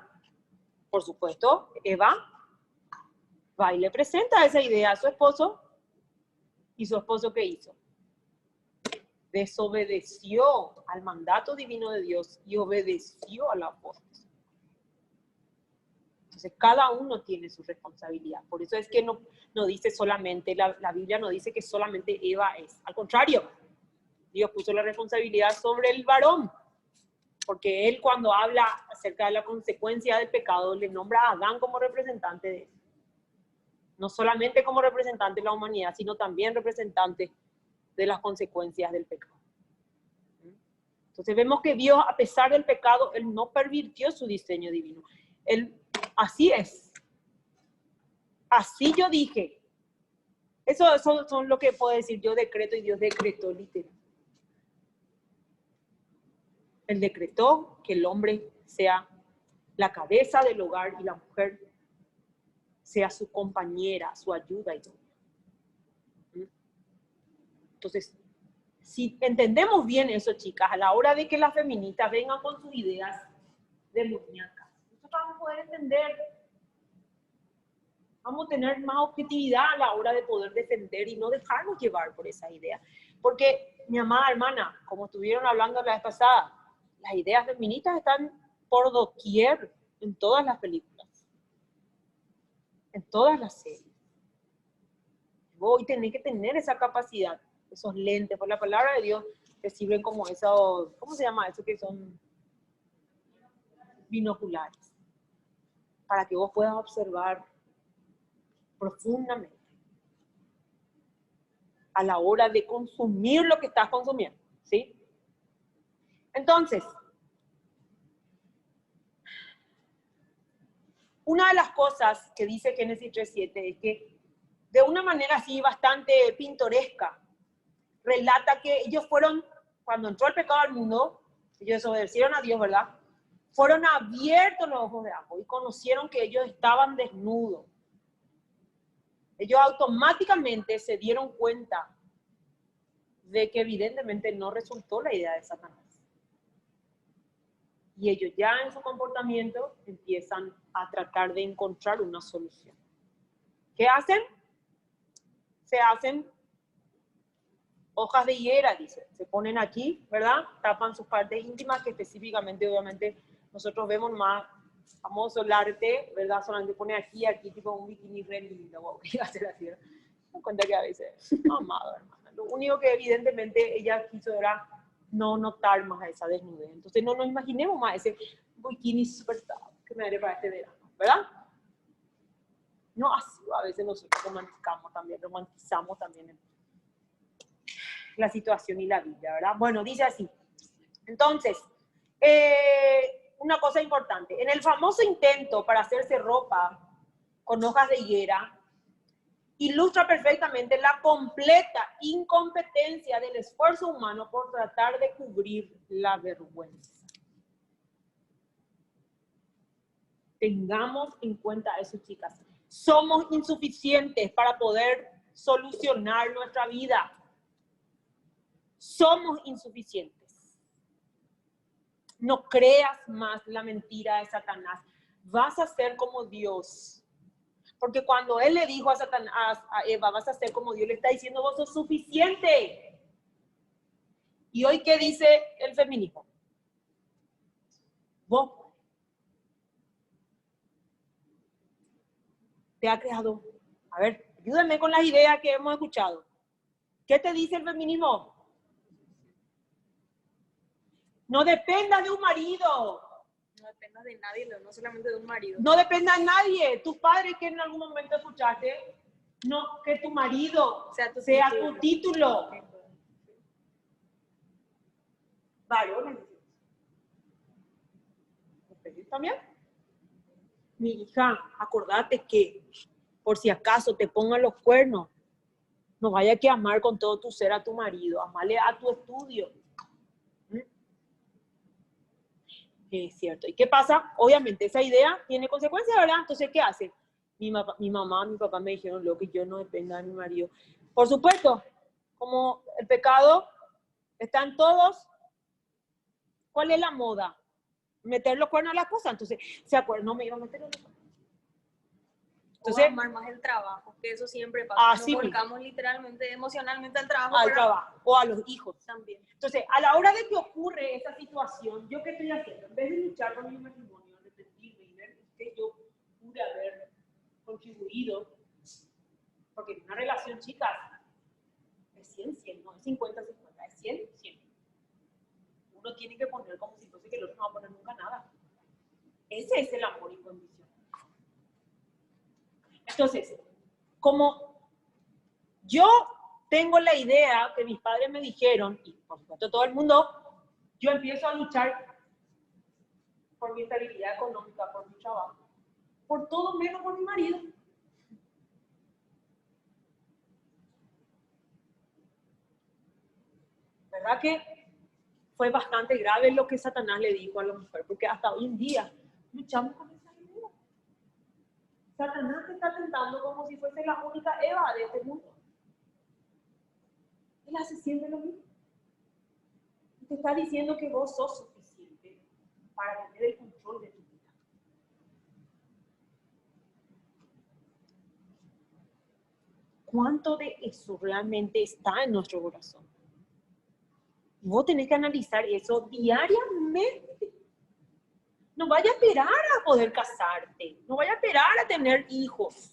por supuesto, Eva va y le presenta esa idea a su esposo, y su esposo, ¿qué hizo? Desobedeció al mandato divino de Dios y obedeció a la voz. Entonces, cada uno tiene su responsabilidad. Por eso es que no dice solamente, la Biblia no dice que solamente Eva es. Al contrario, Dios puso la responsabilidad sobre el varón. Porque él, cuando habla acerca de la consecuencia del pecado, le nombra a Adán como representante de él. No solamente como representante de la humanidad, sino también representante de las consecuencias del pecado. Entonces vemos que Dios, a pesar del pecado, él no pervirtió su diseño divino. Él, así es. Así yo dije. Eso son lo que puedo decir yo decreto y Dios decretó literal. Él decretó que el hombre sea la cabeza del hogar y la mujer sea su compañera, su ayuda y todo. Entonces, si entendemos bien eso, chicas, a la hora de que las feministas vengan con sus ideas demoníacas, nosotros vamos a poder entender, vamos a tener más objetividad a la hora de poder defender y no dejarnos llevar por esa idea. Porque, mi amada hermana, como estuvieron hablando la vez pasada, las ideas feministas están por doquier en todas las películas, en todas las series. Vos hoy tenés que tener esa capacidad, esos lentes, por la palabra de Dios, te sirven como esos, ¿cómo se llama eso? Que son binoculares, para que vos puedas observar profundamente a la hora de consumir lo que estás consumiendo, ¿sí? Entonces, una de las cosas que dice Génesis 3:7 es que de una manera así bastante pintoresca, relata que ellos fueron, cuando entró el pecado al mundo, ellos desobedecieron a Dios, ¿verdad? Fueron abiertos los ojos de ambos y conocieron que ellos estaban desnudos. Ellos automáticamente se dieron cuenta de que evidentemente no resultó la idea de Satanás. Y ellos ya en su comportamiento empiezan a tratar de encontrar una solución. ¿Qué hacen? Se hacen hojas de higuera, dice. Se ponen aquí, ¿verdad? Tapan sus partes íntimas, que específicamente, obviamente, nosotros vemos más famoso el arte, ¿verdad? Solamente pone aquí, tipo un bikini re lindo, wow, que iba a ser así. Me doy cuenta que a veces, amado, hermana. Lo único que evidentemente ella quiso era no notar más a esa desnudez. Entonces no nos imaginemos más ese bikini super top que me haré para este verano, ¿verdad? No, así a veces nosotros romantizamos también la situación y la vida, ¿verdad? Bueno, dice así. Entonces, una cosa importante. En el famoso intento para hacerse ropa con hojas de higuera, ilustra perfectamente la completa incompetencia del esfuerzo humano por tratar de cubrir la vergüenza. Tengamos en cuenta eso, chicas. Somos insuficientes para poder solucionar nuestra vida. Somos insuficientes. No creas más la mentira de Satanás. Vas a ser como Dios. Porque cuando él le dijo a Satanás, a Eva, vas a ser como Dios, le está diciendo, vos sos suficiente. Y hoy, ¿qué dice el feminismo? Vos te ha creado. A ver, ayúdame con las ideas que hemos escuchado. ¿Qué te dice el feminismo? No dependas de un marido. No dependas de nadie, no solamente de un marido. No dependa de nadie. Tus padres que en algún momento escuchaste, no, que tu marido sea tu título. Varones. ¿También? Mi hija, acordate que por si acaso te pongan los cuernos, no vaya que amar con todo tu ser a tu marido, amarle a tu estudio. Es cierto. ¿Y qué pasa? Obviamente esa idea tiene consecuencias, ¿verdad? Entonces, ¿qué hace? Mi mamá, mi papá me dijeron lo que yo no dependa de mi marido. Por supuesto, como el pecado está en todos, ¿cuál es la moda? Meter los cuernos a la esposa. Entonces, ¿se acuerdan? No me iba a meter los cuernos. Entonces, o amar más el trabajo, que eso siempre pasa. Nos volcamos literalmente, emocionalmente al trabajo. Al trabajo, o a los hijos. También. Entonces, a la hora de que ocurre esa situación, ¿yo qué estoy haciendo? En vez de luchar por mi matrimonio, arrepentirme y ver que yo pude haber contribuido, porque en una relación, chicas, es 100-100, no es 50-50, es 100-100. Uno tiene que poner como si fuese que el otro no va a poner nunca nada. Ese es el amor incondicional. Entonces, como yo tengo la idea que mis padres me dijeron, y por supuesto todo el mundo, yo empiezo a luchar por mi estabilidad económica, por mi trabajo, por todo menos por mi marido. ¿Verdad que fue bastante grave lo que Satanás le dijo a la mujer? Porque hasta hoy en día luchamos con esa idea. Satanás te está tentando como si fuese la única Eva de este mundo. Él hace siempre lo mismo. Y te está diciendo que vos sos suficiente para tener el control de tu vida. ¿Cuánto de eso realmente está en nuestro corazón? Vos tenés que analizar eso diariamente. No vaya a esperar a poder casarte. No vaya a esperar a tener hijos.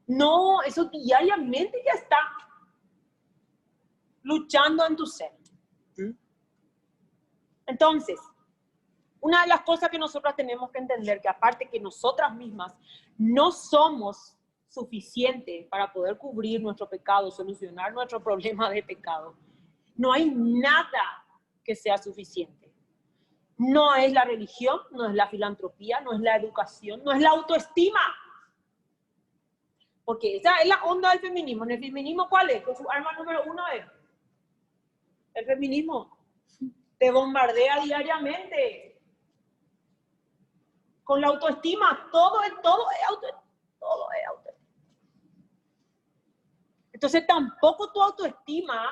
No, eso diariamente ya está luchando en tu ser. Entonces, una de las cosas que nosotras tenemos que entender, que aparte que nosotras mismas no somos suficientes para poder cubrir nuestro pecado, solucionar nuestro problema de pecado, no hay nada que sea suficiente. No es la religión, no es la filantropía, no es la educación, no es la autoestima. Porque esa es la onda del feminismo. ¿En el feminismo cuál es? Su arma número 1 es el feminismo. Te bombardea diariamente con la autoestima. Todo es autoestima. Entonces tampoco tu autoestima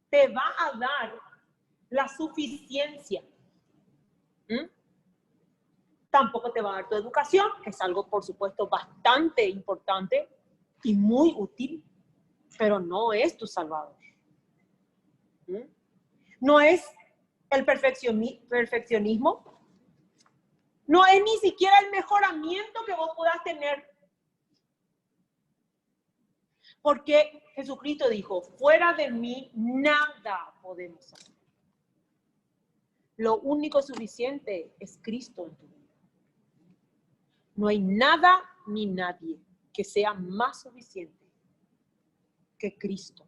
te va a dar la suficiencia. Tampoco te va a dar tu educación, que es algo, por supuesto, bastante importante y muy útil, pero no es tu salvador. No es el perfeccionismo, no es ni siquiera el mejoramiento que vos puedas tener. Porque Jesucristo dijo, fuera de mí nada podemos hacer. Lo único suficiente es Cristo en tu vida. No hay nada ni nadie que sea más suficiente que Cristo.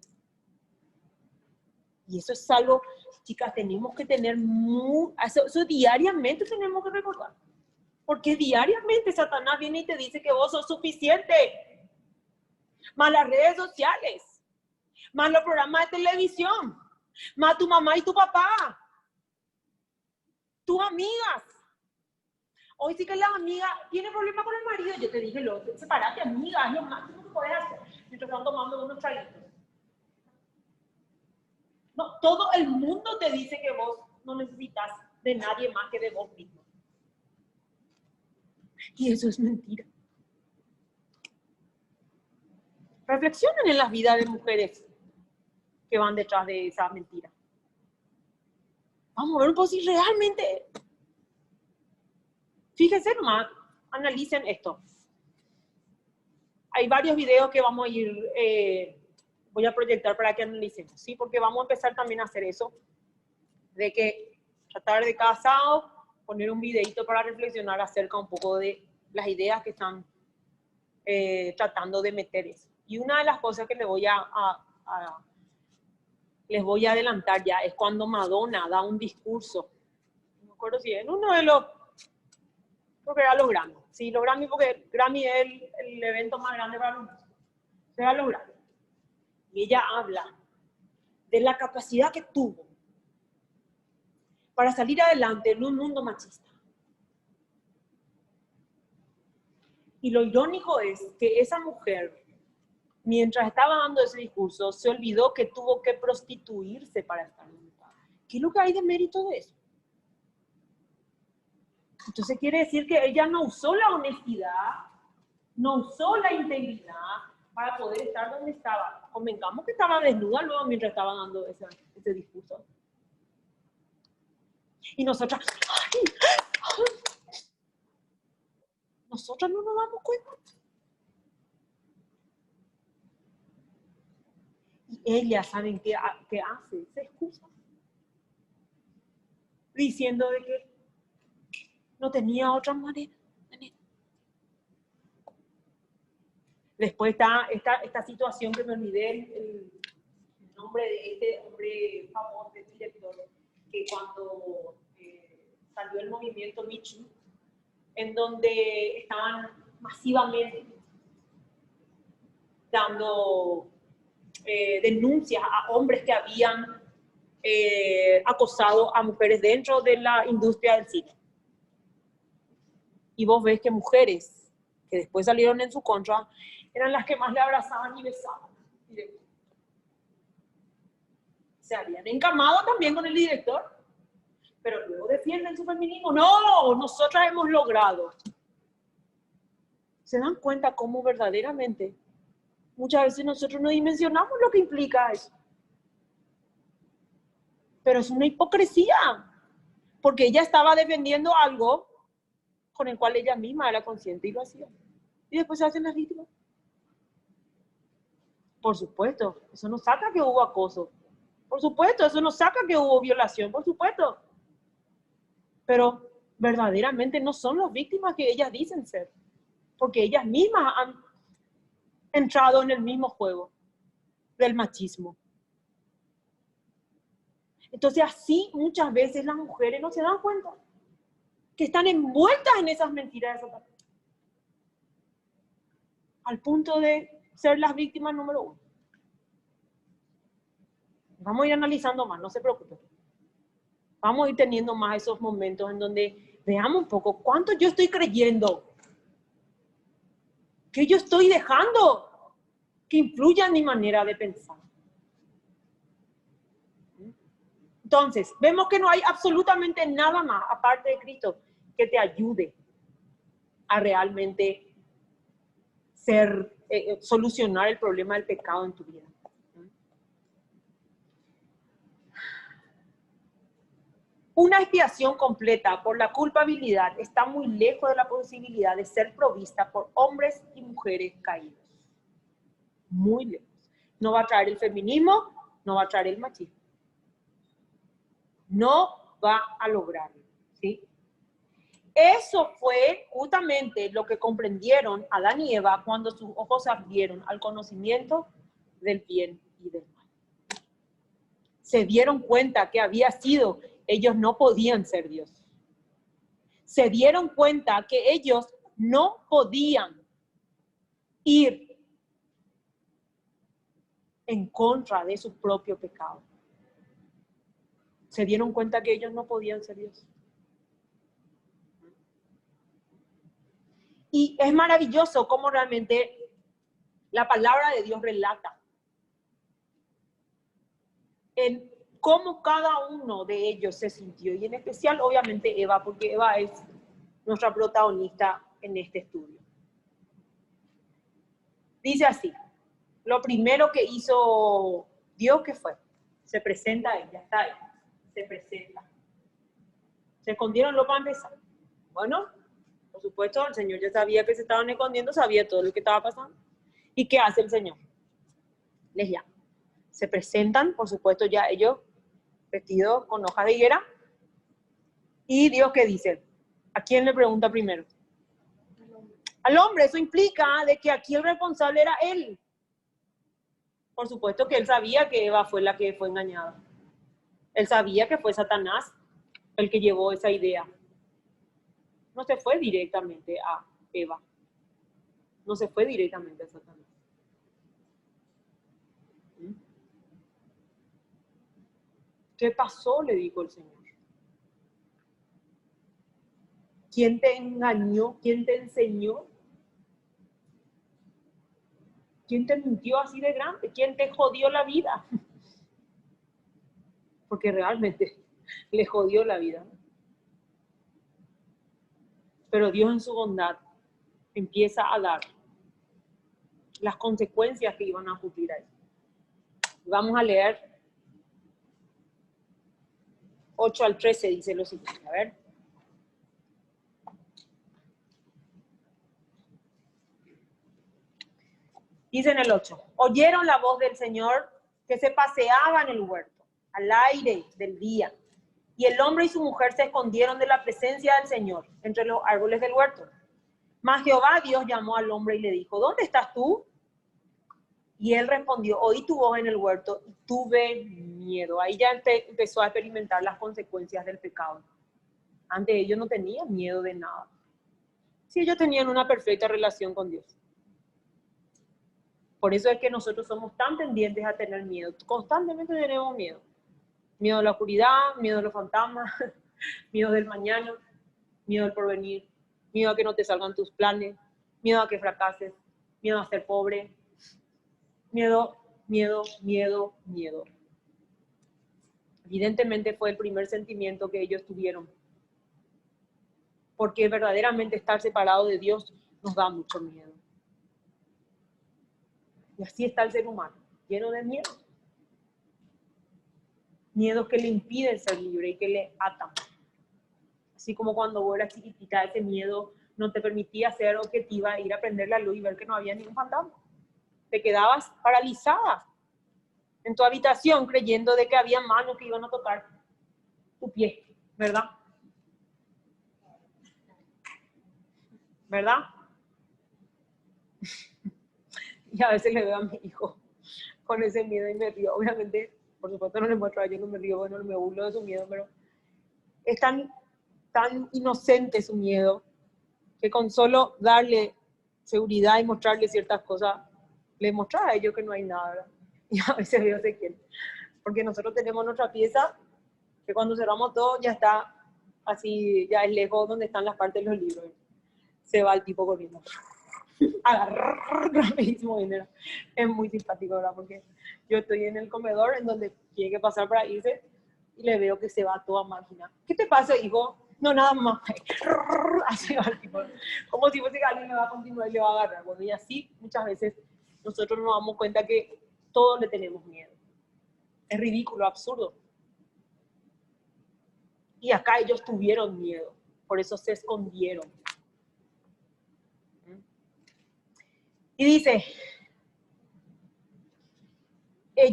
Y eso es algo, chicas, tenemos que tener eso diariamente tenemos que recordar. Porque diariamente Satanás viene y te dice que vos sos suficiente. Más las redes sociales, más los programas de televisión, más tu mamá y tu papá, tus amigas. Hoy sí que la amiga tiene problemas con el marido. Yo te dije, separate, amiga, es lo máximo que puedes hacer. Mientras están tomando unos traguitos. No, todo el mundo te dice que vos no necesitas de nadie más que de vos mismo. Y eso es mentira. Reflexionen en la vida de mujeres que van detrás de esa mentira. Vamos a ver un poco si realmente... Fíjense nomás, analicen esto. Hay varios videos que vamos a ir... voy a proyectar para que analicemos, ¿sí? Porque vamos a empezar también a hacer eso, de que tratar de cada sábado poner un videito para reflexionar acerca un poco de las ideas que están tratando de meter eso. Y una de las cosas que les voy a adelantar ya es cuando Madonna da un discurso. No me acuerdo si en uno de los, creo que era los Grammy. Sí, los Grammy, porque Grammy es el evento más grande para los músicos. Era los Grammy. Y ella habla de la capacidad que tuvo para salir adelante en un mundo machista. Y lo irónico es que esa mujer, mientras estaba dando ese discurso, se olvidó que tuvo que prostituirse para estar en un lugar. ¿Qué es lo que hay de mérito de eso? Entonces quiere decir que ella no usó la honestidad, no usó la integridad para poder estar donde estaba. Convengamos que estaba desnuda luego mientras estaba dando ese discurso. Y nosotras, nosotras no nos damos cuenta. Y ella, ¿saben qué hace? Se excusa. Diciendo de que no tenía otra manera. Después está esta situación que me olvidé el nombre de este hombre famoso, este director, que cuando salió el movimiento Me Too, en donde estaban masivamente dando denuncias a hombres que habían acosado a mujeres dentro de la industria del cine. Y vos ves que mujeres que después salieron en su contra eran las que más le abrazaban y besaban. Se habían encamado también con el director, pero luego defienden su feminismo. No, nosotras hemos logrado. ¿Se dan cuenta cómo verdaderamente muchas veces nosotros no dimensionamos lo que implica eso? Pero es una hipocresía, porque ella estaba defendiendo algo con el cual ella misma era consciente y lo hacía. Y después se hacen las víctimas. Por supuesto, eso no saca que hubo acoso. Por supuesto, eso no saca que hubo violación, por supuesto. Pero verdaderamente no son las víctimas que ellas dicen ser, porque ellas mismas han entrado en el mismo juego del machismo. Entonces así muchas veces las mujeres no se dan cuenta que están envueltas en esas mentiras, al punto de ser las víctimas número 1. Vamos a ir analizando más, no se preocupen. Vamos a ir teniendo más esos momentos en donde veamos un poco cuánto yo estoy creyendo, qué yo estoy dejando que influya en mi manera de pensar. Entonces, vemos que no hay absolutamente nada más, aparte de Cristo, que te ayude a realmente solucionar el problema del pecado en tu vida. Una expiación completa por la culpabilidad está muy lejos de la posibilidad de ser provista por hombres y mujeres caídos. Muy lejos. No va a traer el feminismo, no va a traer el machismo. No va a lograrlo, ¿sí? Eso fue justamente lo que comprendieron Adán y Eva cuando sus ojos se abrieron al conocimiento del bien y del mal. Se dieron cuenta que ellos no podían ser Dios. Se dieron cuenta que ellos no podían ir en contra de su propio pecado. Se dieron cuenta que ellos no podían ser Dios. Y es maravilloso cómo realmente la palabra de Dios relata en cómo cada uno de ellos se sintió. Y en especial, obviamente, Eva, porque Eva es nuestra protagonista en este estudio. Dice así, lo primero que hizo Dios, ¿qué fue? Se presenta a ella, está ahí, se presenta. ¿Se escondieron lo para empezar? Bueno, por supuesto, el Señor ya sabía que se estaban escondiendo, sabía todo lo que estaba pasando. ¿Y qué hace el Señor? Les llama. Se presentan, por supuesto, ya ellos vestidos con hojas de higuera. ¿Y Dios qué dice? ¿A quién le pregunta primero? Al hombre. Eso implica de que aquí el responsable era él. Por supuesto que él sabía que Eva fue la que fue engañada. Él sabía que fue Satanás el que llevó esa idea. No se fue directamente a Eva. No se fue directamente a Satanás. ¿Qué pasó? Le dijo el Señor. ¿Quién te engañó? ¿Quién te enseñó? ¿Quién te mintió así de grande? ¿Quién te jodió la vida? Porque realmente le jodió la vida. Pero Dios en su bondad empieza a dar las consecuencias que iban a ocurrir ahí. Vamos a leer 8 al 13, dice lo siguiente. A ver. Dice en el 8, oyeron la voz del Señor que se paseaba en el huerto, al aire del día. Y el hombre y su mujer se escondieron de la presencia del Señor entre los árboles del huerto. Mas Jehová Dios llamó al hombre y le dijo, ¿dónde estás tú? Y él respondió, oí tu voz en el huerto y tuve miedo. Ahí ya empezó a experimentar las consecuencias del pecado. Antes ellos no tenían miedo de nada. Sí, ellos tenían una perfecta relación con Dios. Por eso es que nosotros somos tan tendientes a tener miedo. Constantemente tenemos miedo. Miedo a la oscuridad, miedo a los fantasmas, miedo del mañana, miedo al porvenir, miedo a que no te salgan tus planes, miedo a que fracases, miedo a ser pobre. Miedo. Evidentemente fue el primer sentimiento que ellos tuvieron. Porque verdaderamente estar separado de Dios nos da mucho miedo. Y así está el ser humano, lleno de miedo. Miedos que le impiden ser libre y que le atan. Así como cuando vos eras chiquitita, ese miedo no te permitía ser objetiva, ir a prender la luz y ver que no había ningún fantasma. Te quedabas paralizada en tu habitación creyendo de que había manos que iban a tocar tu pie, ¿verdad? ¿Verdad? Y a veces le veo a mi hijo con ese miedo y me río. Obviamente, por supuesto no le muestro a ella, no me río, bueno, no me burlo de su miedo, pero es tan inocente su miedo que con solo darle seguridad y mostrarle ciertas cosas, le mostrar a ellos que no hay nada, ¿verdad? Y a veces veo de quién. Porque nosotros tenemos nuestra pieza que cuando cerramos todo ya está así, ya es lejos donde están las partes de los libros. Se va el tipo corriendo. Agarrar rapidísimo dinero. Es muy simpático, ¿verdad? Porque yo estoy en el comedor en donde tiene que pasar para irse y le veo que se va toda máquina. ¿Qué te pasa, hijo? No, nada más. Así va el tipo. Como si fuese que alguien me va a continuar y le va a agarrar. Bueno, y así muchas veces nosotros nos damos cuenta que todos le tenemos miedo. Es ridículo, absurdo. Y acá ellos tuvieron miedo, por eso se escondieron. Y dice,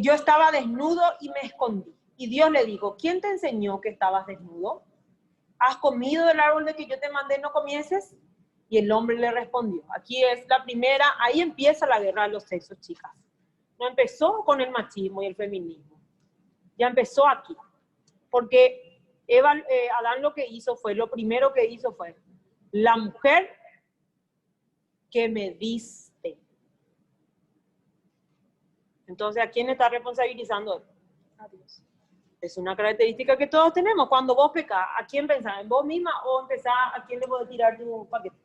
yo estaba desnudo y me escondí. Y Dios le dijo, ¿quién te enseñó que estabas desnudo? ¿Has comido del árbol de que yo te mandé no comieses? Y el hombre le respondió. Aquí es la primera, ahí empieza la guerra de los sexos, chicas. No empezó con el machismo y el feminismo. Ya empezó aquí. Porque Adán lo que hizo fue, lo primero que hizo fue, la mujer que me diste. Entonces, ¿a quién está responsabilizando? A Dios. Es una característica que todos tenemos. Cuando vos pecás, ¿a quién pensás? ¿En vos misma o empezás a quién le podés tirar tu paquete?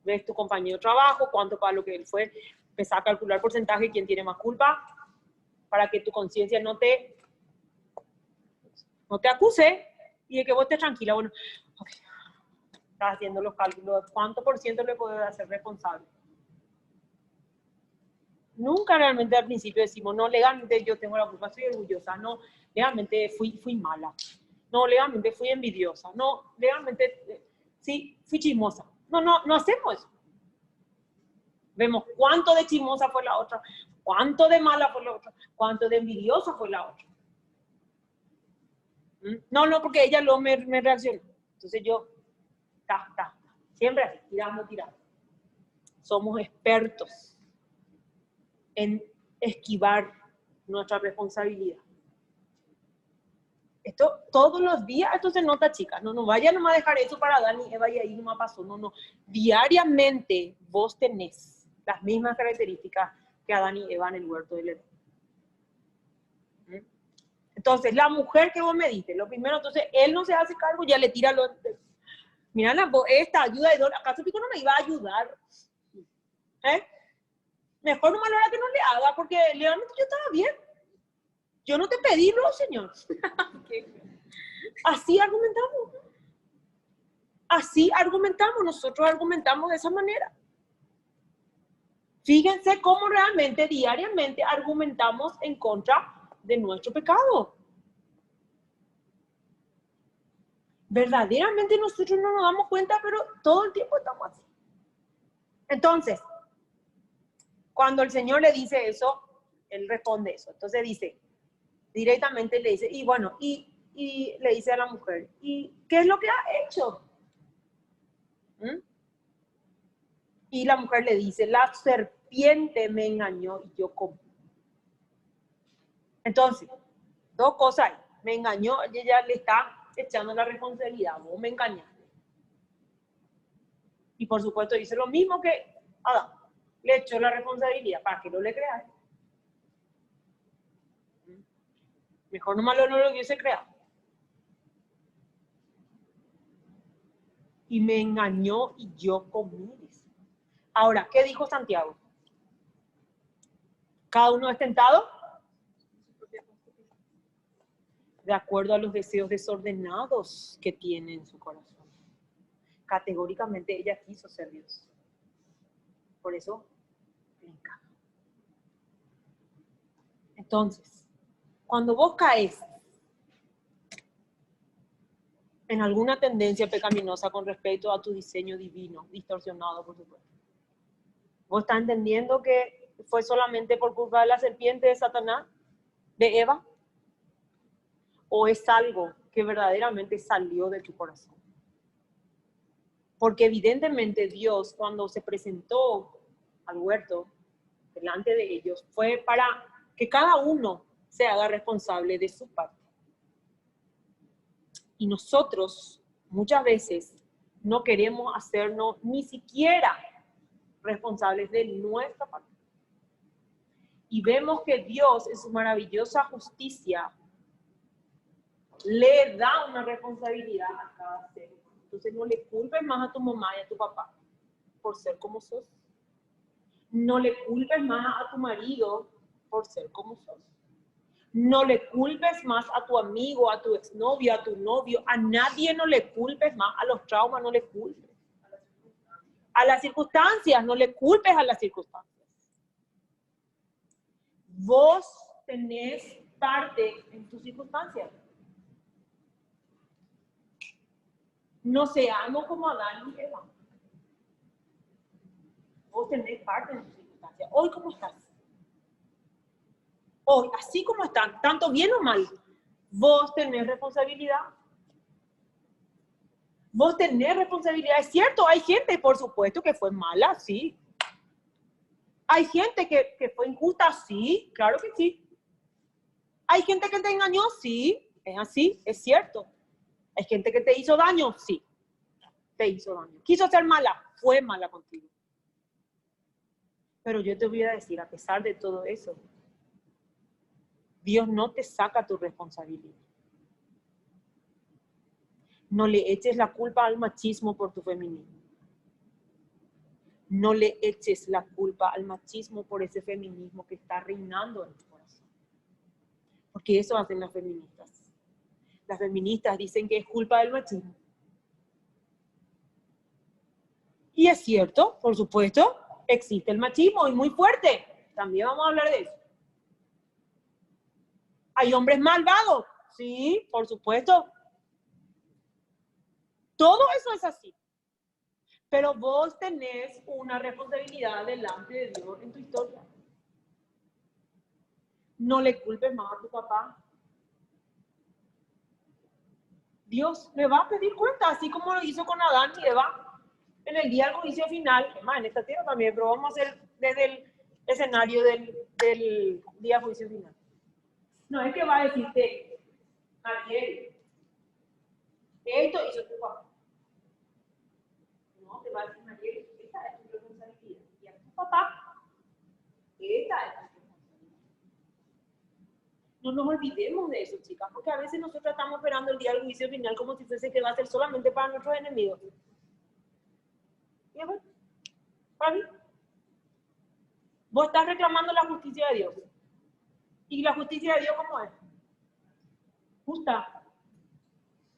¿Ves tu compañero de trabajo? ¿Cuánto para lo que él fue? Empezás a calcular porcentaje, quién tiene más culpa, para que tu conciencia no te acuse y de que vos estés tranquila. Bueno, okay. Estás haciendo los cálculos. ¿Cuánto por ciento le puedo hacer responsable? Nunca realmente al principio decimos, no, legalmente yo tengo la culpa, soy orgullosa, no, legalmente fui mala, no, legalmente fui envidiosa, no, legalmente sí, fui chismosa. No hacemos eso. Vemos cuánto de chismosa fue la otra, cuánto de mala fue la otra, cuánto de envidiosa fue la otra. No, porque ella luego me reaccionó. Entonces yo, siempre así, tirando. Somos expertos en esquivar nuestra responsabilidad. Esto todos los días, esto se nota, chicas. No vayan nomás a dejar eso para Adán y Eva y ahí nomás pasó. No. Diariamente vos tenés las mismas características que Adán y Eva en el huerto del Edén. Entonces, la mujer que vos me diste, lo primero, entonces, él no se hace cargo, ya le tira lo... Mira, esta ayuda de Dora, ¿acaso Pico no me iba a ayudar? Mejor nomás la hora que no le haga, porque realmente yo estaba bien. Yo no te pedí, no, señor. Así argumentamos. Así argumentamos. Nosotros argumentamos de esa manera. Fíjense cómo realmente diariamente argumentamos en contra de nuestro pecado. Verdaderamente nosotros no nos damos cuenta, pero todo el tiempo estamos así. Entonces, cuando el Señor le dice eso, Él responde eso. Entonces dice, directamente le dice, y bueno, y le dice a la mujer, ¿y qué es lo que ha hecho? Y la mujer le dice, la serpiente me engañó y yo comí. Entonces, dos cosas, me engañó, ella le está echando la responsabilidad, vos me engañaste. Y por supuesto dice lo mismo que Adán, le echó la responsabilidad para que no le creas. Mejor nomás no lo hubiese creado. Y me engañó y yo comí. Ahora, ¿qué dijo Santiago? Cada uno es tentado de acuerdo a los deseos desordenados que tiene en su corazón. Categóricamente ella quiso ser Dios. Por eso le encaja. Entonces, Cuando vos caes en alguna tendencia pecaminosa con respecto a tu diseño divino, distorsionado, por supuesto, vos estás entendiendo que fue solamente por culpa de la serpiente de Satanás, de Eva, o es algo que verdaderamente salió de tu corazón. Porque evidentemente Dios, cuando se presentó al huerto delante de ellos, fue para que cada uno se haga responsable de su parte. Y nosotros muchas veces no queremos hacernos ni siquiera responsables de nuestra parte. Y vemos que Dios, en su maravillosa justicia, le da una responsabilidad a cada ser. Entonces no le culpes más a tu mamá y a tu papá por ser como sos. No le culpes más a tu marido por ser como sos. No le culpes más a tu amigo, a tu exnovio, a tu novio. A nadie no le culpes más. A los traumas no le culpes. A las circunstancias, no le culpes a las circunstancias. Vos tenés parte en tus circunstancias. No seamos como Adán y Eva. Vos tenés parte en tus circunstancias. Hoy, ¿cómo estás? Hoy, así como están, tanto bien o mal, vos tenés responsabilidad. Vos tenés responsabilidad. Es cierto, hay gente, por supuesto, que fue mala, sí. Hay gente que fue injusta, sí, claro que sí. Hay gente que te engañó, sí, es así, es cierto. Hay gente que te hizo daño, sí, te hizo daño. Quiso ser mala, fue mala contigo. Pero yo te voy a decir, a pesar de todo eso, Dios no te saca tu responsabilidad. No le eches la culpa al machismo por tu feminismo. No le eches la culpa al machismo por ese feminismo que está reinando en tu corazón. Porque eso hacen las feministas. Las feministas dicen que es culpa del machismo. Y es cierto, por supuesto, existe el machismo y muy fuerte. También vamos a hablar de eso. ¿Hay hombres malvados? Sí, por supuesto. Todo eso es así. Pero vos tenés una responsabilidad delante de Dios en tu historia. No le culpes más a tu papá. Dios le va a pedir cuenta, así como lo hizo con Adán y Eva en el día del juicio final. Además, en esta tierra también, pero vamos a hacer desde el escenario del día del juicio final. No es que va a decirte, Ariel, esto hizo tu papá. No, te va a decir, Ariel, esta es tu responsabilidad. Y a tu papá, esta es tu responsabilidad. No nos olvidemos de eso, chicas, porque a veces nosotros estamos esperando el día del juicio final como si fuese que va a ser solamente para nuestros enemigos. ¿Y a ver? ¿Para mí? Vos estás reclamando la justicia de Dios. ¿Y la justicia de Dios cómo es? Justa.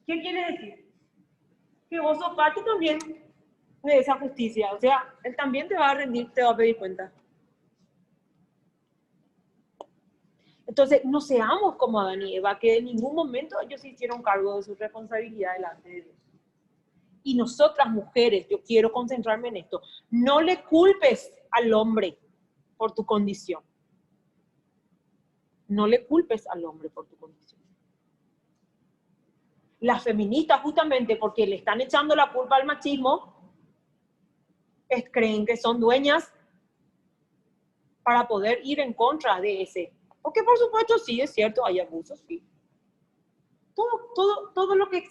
¿Qué quiere decir? Que vos sos parte también de esa justicia. O sea, Él también te va a rendir, te va a pedir cuenta. Entonces, no seamos como Adán y Eva, que en ningún momento ellos se hicieron cargo de su responsabilidad delante de Dios. Y nosotras mujeres, yo quiero concentrarme en esto, no le culpes al hombre por tu condición. No le culpes al hombre por tu condición. Las feministas, justamente porque le están echando la culpa al machismo, creen que son dueñas para poder ir en contra de ese. Porque por supuesto sí, es cierto, hay abusos, sí. Todo lo que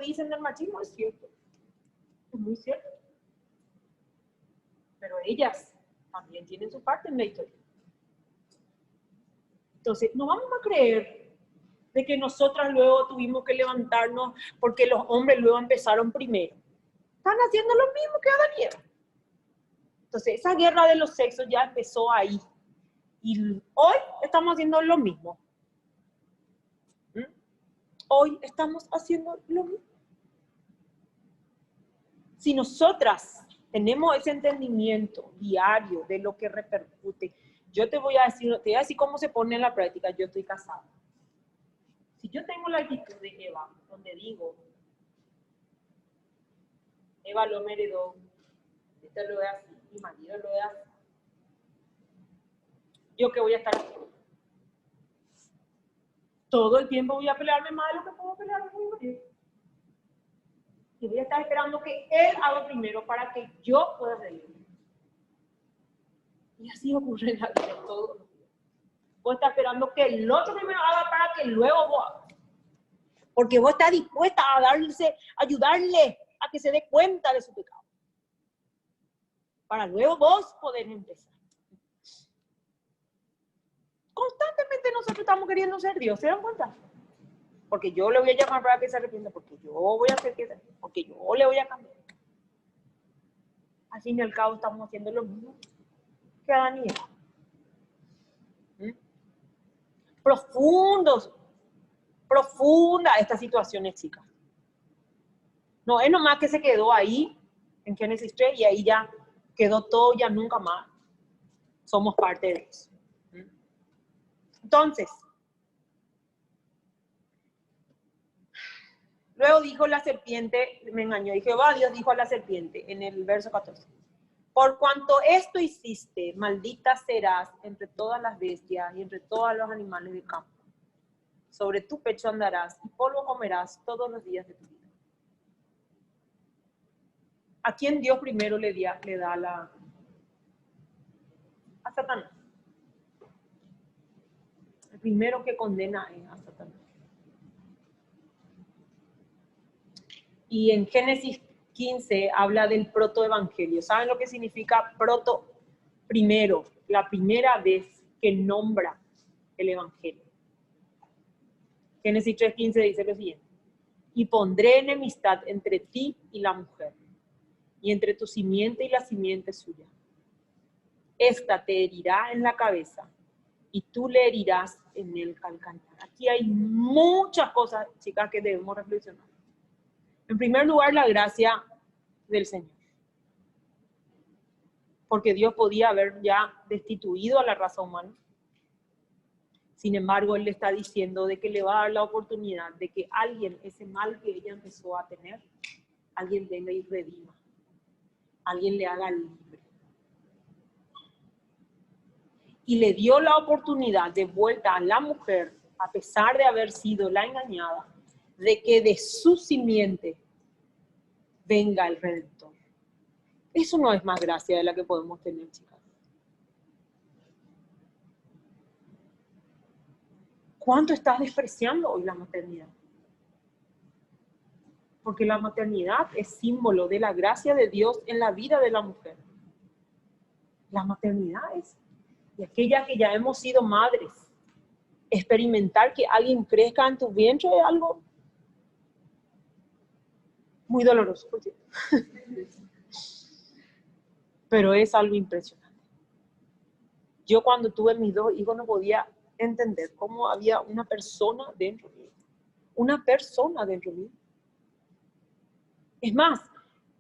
dicen del machismo es cierto. Es muy cierto. Pero ellas también tienen su parte en la historia. Entonces, no vamos a creer de que nosotras luego tuvimos que levantarnos porque los hombres luego empezaron primero. Están haciendo lo mismo que Adán y Eva. Entonces, esa guerra de los sexos ya empezó ahí. Y hoy estamos haciendo lo mismo. Hoy estamos haciendo lo mismo. Si nosotras tenemos ese entendimiento diario de lo que repercute, yo te voy a decir cómo se pone en la práctica. Yo estoy casada. Si yo tengo la actitud de Eva, donde digo, Eva lo me heredó, esto lo es así, mi marido lo es así, ¿yo qué voy a estar haciendo? Todo el tiempo voy a pelearme más de lo que puedo pelearme con mi marido. Y voy a estar esperando que él haga primero para que yo pueda seguir. Y así ocurre en la vida todos los días. Vos estás esperando que el otro primero haga para que luego vos hagas. Porque vos estás dispuesta a ayudarle a que se dé cuenta de su pecado. Para luego vos poder empezar. Constantemente nosotros estamos queriendo ser Dios, ¿se dan cuenta? Porque yo le voy a llamar para que se arrepienta, porque yo voy a hacer que se, porque yo le voy a cambiar. Al fin y al cabo estamos haciendo lo mismo que Adán y Eva. Profunda esta situación, chicas. No es nomás que se quedó ahí en Génesis 3 y ahí ya quedó todo, ya nunca más somos parte de eso. Entonces, luego dijo la serpiente, me engañó, y Jehová Dios dijo a la serpiente en el verso 14, por cuanto esto hiciste, maldita serás entre todas las bestias y entre todos los animales del campo. Sobre tu pecho andarás y polvo comerás todos los días de tu vida. ¿A quién Dios primero le da a Satanás? El primero que condena es a Satanás. Y en Génesis 15 habla del protoevangelio. ¿Saben lo que significa proto? Primero, la primera vez que nombra el evangelio. Génesis 3:15 dice lo siguiente: y pondré enemistad entre ti y la mujer, y entre tu simiente y la simiente suya. Esta te herirá en la cabeza, y tú le herirás en el calcañar. Aquí hay muchas cosas, chicas, que debemos reflexionar. En primer lugar, la gracia del Señor. Porque Dios podía haber ya destituido a la raza humana. Sin embargo, Él le está diciendo de que le va a dar la oportunidad de que alguien, ese mal que ella empezó a tener, alguien venga y redima. Alguien le haga libre. Y le dio la oportunidad de vuelta a la mujer, a pesar de haber sido la engañada, de que de su simiente venga el Redentor. Eso no es más gracia de la que podemos tener, chicas. ¿Cuánto estás despreciando hoy la maternidad? Porque la maternidad es símbolo de la gracia de Dios en la vida de la mujer. La maternidad es de aquella que ya hemos sido madres. Experimentar que alguien crezca en tu vientre es algo muy doloroso, por cierto. Pero es algo impresionante. Yo cuando tuve mis 2 hijos no podía entender cómo había una persona dentro de mí. Una persona dentro de mí. Es más,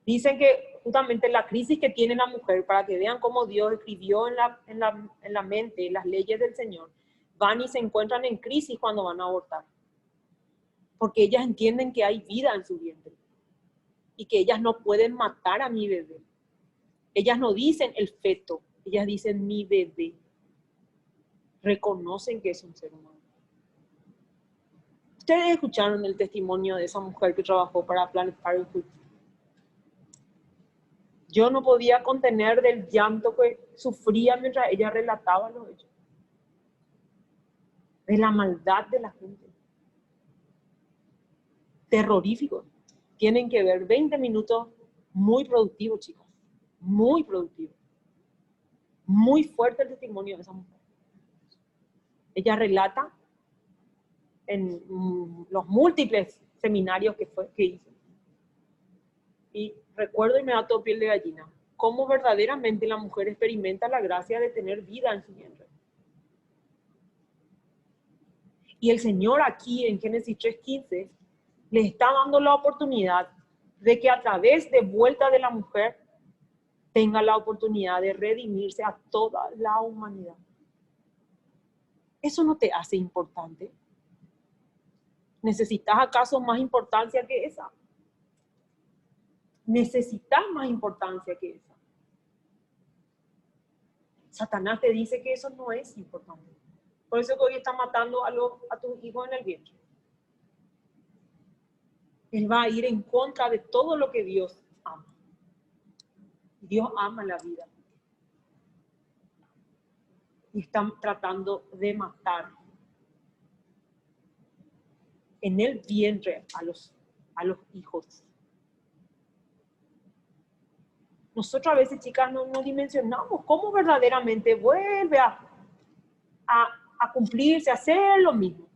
dicen que justamente la crisis que tiene la mujer, para que vean cómo Dios escribió en la mente las leyes del Señor, van y se encuentran en crisis cuando van a abortar. Porque ellas entienden que hay vida en su vientre. Y que ellas no pueden matar a mi bebé. Ellas no dicen el feto, ellas dicen mi bebé. Reconocen que es un ser humano. Ustedes escucharon el testimonio de esa mujer que trabajó para Planned Parenthood. Yo no podía contener del llanto que sufría mientras ella relataba los hechos. De la maldad de la gente. Terrorífico. Tienen que ver 20 minutos muy productivos, chicos. Muy productivos. Muy fuerte el testimonio de esa mujer. Ella relata en los múltiples seminarios que hizo. Y recuerdo y me da todo piel de gallina cómo verdaderamente la mujer experimenta la gracia de tener vida en su vientre. Y el Señor aquí en Génesis 3:15 les está dando la oportunidad de que a través de vuelta de la mujer tenga la oportunidad de redimirse a toda la humanidad. ¿Eso no te hace importante? ¿Necesitas acaso más importancia que esa? ¿Necesitas más importancia que esa? Satanás te dice que eso no es importante. Por eso que hoy está matando a tus hijos en el vientre. Él va a ir en contra de todo lo que Dios ama. Dios ama la vida. Y están tratando de matar en el vientre a los hijos. Nosotros a veces, chicas, no dimensionamos cómo verdaderamente vuelve a cumplirse, a hacer lo mismo.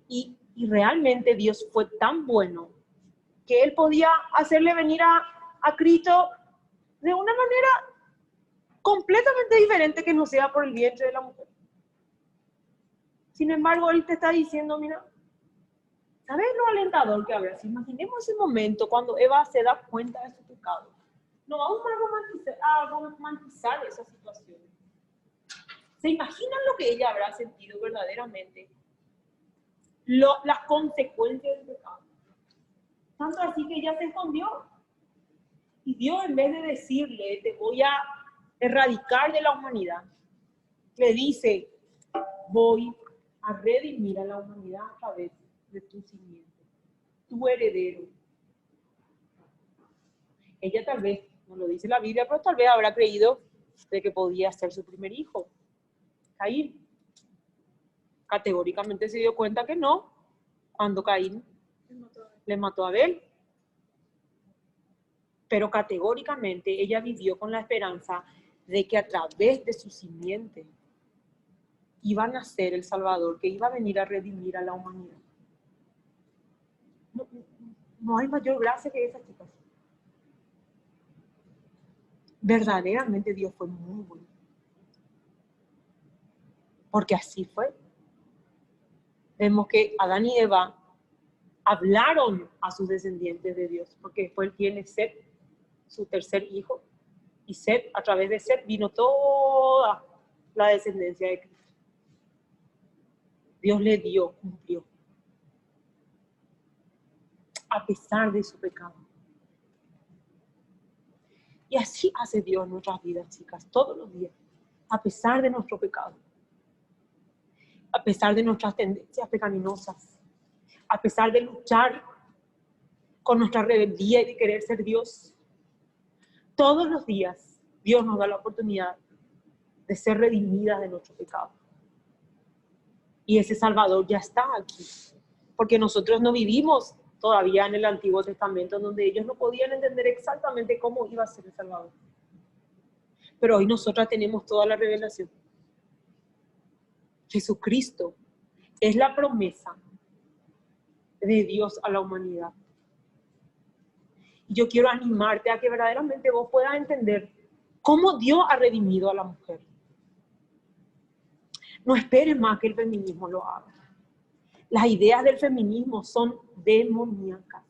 Y realmente Dios fue tan bueno que Él podía hacerle venir a Cristo de una manera completamente diferente que no sea por el vientre de la mujer. Sin embargo, Él te está diciendo, mira, ¿sabes lo alentador que habrá? Si imaginemos ese momento cuando Eva se da cuenta de su pecado. No vamos a romantizar esa situación. ¿Se imaginan lo que ella habrá sentido verdaderamente? Las consecuencias del pecado. Tanto así que ella se escondió. Y Dios, en vez de decirle, te voy a erradicar de la humanidad, le dice, voy a redimir a la humanidad a través de tu simiente, tu heredero. Ella tal vez, no lo dice la Biblia, pero tal vez habrá creído de que podía ser su primer hijo, Caín. Categóricamente se dio cuenta que no, cuando Caín le mató a Abel. Pero categóricamente ella vivió con la esperanza de que a través de su simiente iba a nacer el Salvador, que iba a venir a redimir a la humanidad. No hay mayor gracia que esa, chicas. Verdaderamente Dios fue muy bueno. Porque así fue. Vemos que Adán y Eva hablaron a sus descendientes de Dios, porque después tiene Set, su tercer hijo, y Set, a través de Set vino toda la descendencia de Cristo. Dios le dio, cumplió. A pesar de su pecado. Y así hace Dios en nuestras vidas, chicas, todos los días. A pesar de nuestro pecado. A pesar de nuestras tendencias pecaminosas. A pesar de luchar con nuestra rebeldía y de querer ser Dios. Todos los días Dios nos da la oportunidad de ser redimidas de nuestro pecado. Y ese Salvador ya está aquí. Porque nosotros no vivimos todavía en el Antiguo Testamento, donde ellos no podían entender exactamente cómo iba a ser el Salvador. Pero hoy nosotras tenemos toda la revelación. Jesucristo es la promesa de Dios a la humanidad. Y yo quiero animarte a que verdaderamente vos puedas entender cómo Dios ha redimido a la mujer. No esperes más que el feminismo lo haga. Las ideas del feminismo son demoníacas.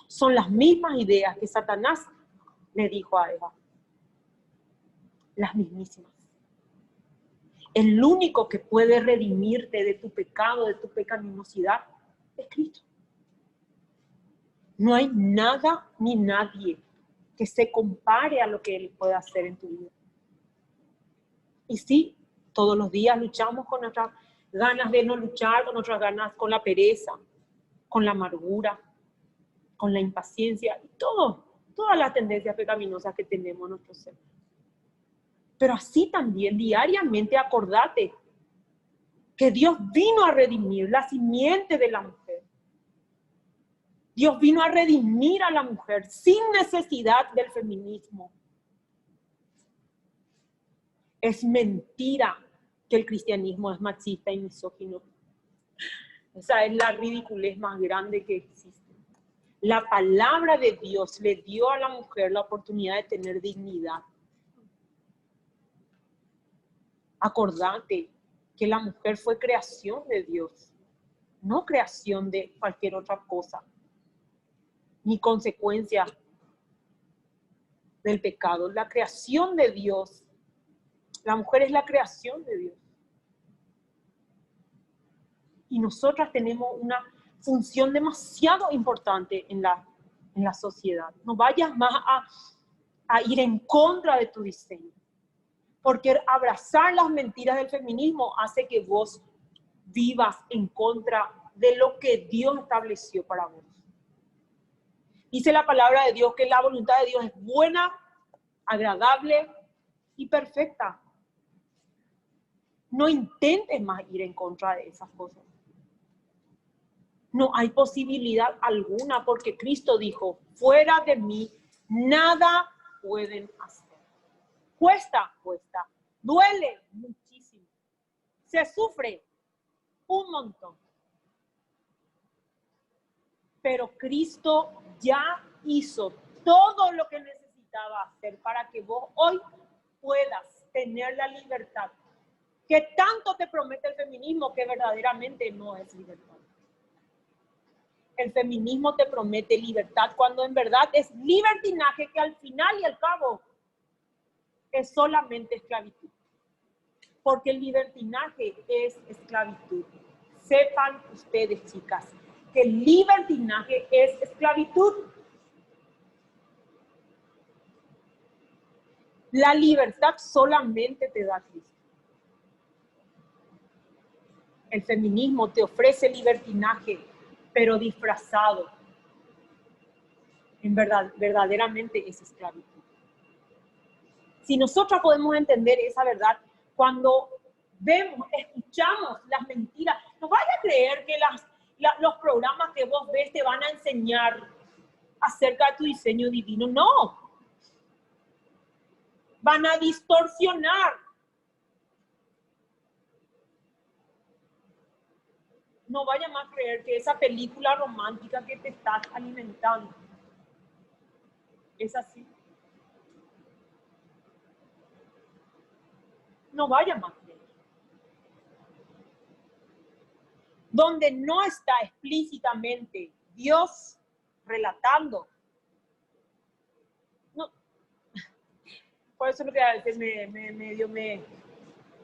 Son las mismas ideas que Satanás le dijo a Eva. Las mismísimas. El único que puede redimirte de tu pecado, de tu pecaminosidad, es Cristo. No hay nada ni nadie que se compare a lo que Él puede hacer en tu vida. Y sí, todos los días luchamos con nuestras ganas de no luchar, con nuestras ganas, con la pereza, con la amargura, con la impaciencia y todas las tendencias pecaminosas que tenemos en nuestro ser. Pero así también diariamente acordate que Dios vino a redimir la simiente de la mujer. Dios vino a redimir a la mujer sin necesidad del feminismo. Es mentira que el cristianismo es machista y misógino. Esa es la ridiculez más grande que existe. La palabra de Dios le dio a la mujer la oportunidad de tener dignidad. Acordate que la mujer fue creación de Dios, no creación de cualquier otra cosa, ni consecuencia del pecado. La creación de Dios, la mujer es la creación de Dios. Y nosotras tenemos una función demasiado importante en la sociedad. No vayas más a ir en contra de tu diseño. Porque abrazar las mentiras del feminismo hace que vos vivas en contra de lo que Dios estableció para vos. Dice la palabra de Dios que la voluntad de Dios es buena, agradable y perfecta. No intentes más ir en contra de esas cosas. No hay posibilidad alguna porque Cristo dijo, fuera de mí nada pueden hacer. Cuesta, duele muchísimo. Se sufre un montón. Pero Cristo ya hizo todo lo que necesitaba hacer para que vos hoy puedas tener la libertad que tanto te promete el feminismo, que verdaderamente no es libertad. El feminismo te promete libertad cuando en verdad es libertinaje, que al final y al cabo es solamente esclavitud. Porque el libertinaje es esclavitud. Sepan ustedes, chicas, que el libertinaje es esclavitud. La libertad solamente te da Cristo. El feminismo te ofrece libertinaje, pero disfrazado. En verdad, verdaderamente es esclavitud. Si nosotros podemos entender esa verdad, cuando vemos, escuchamos las mentiras, no vaya a creer que los programas que vos ves te van a enseñar acerca de tu diseño divino. No. Van a distorsionar. No vaya más a creer que esa película romántica que te estás alimentando es así. No vaya más a creer. Donde no está explícitamente Dios relatando. No. Por eso es lo que a veces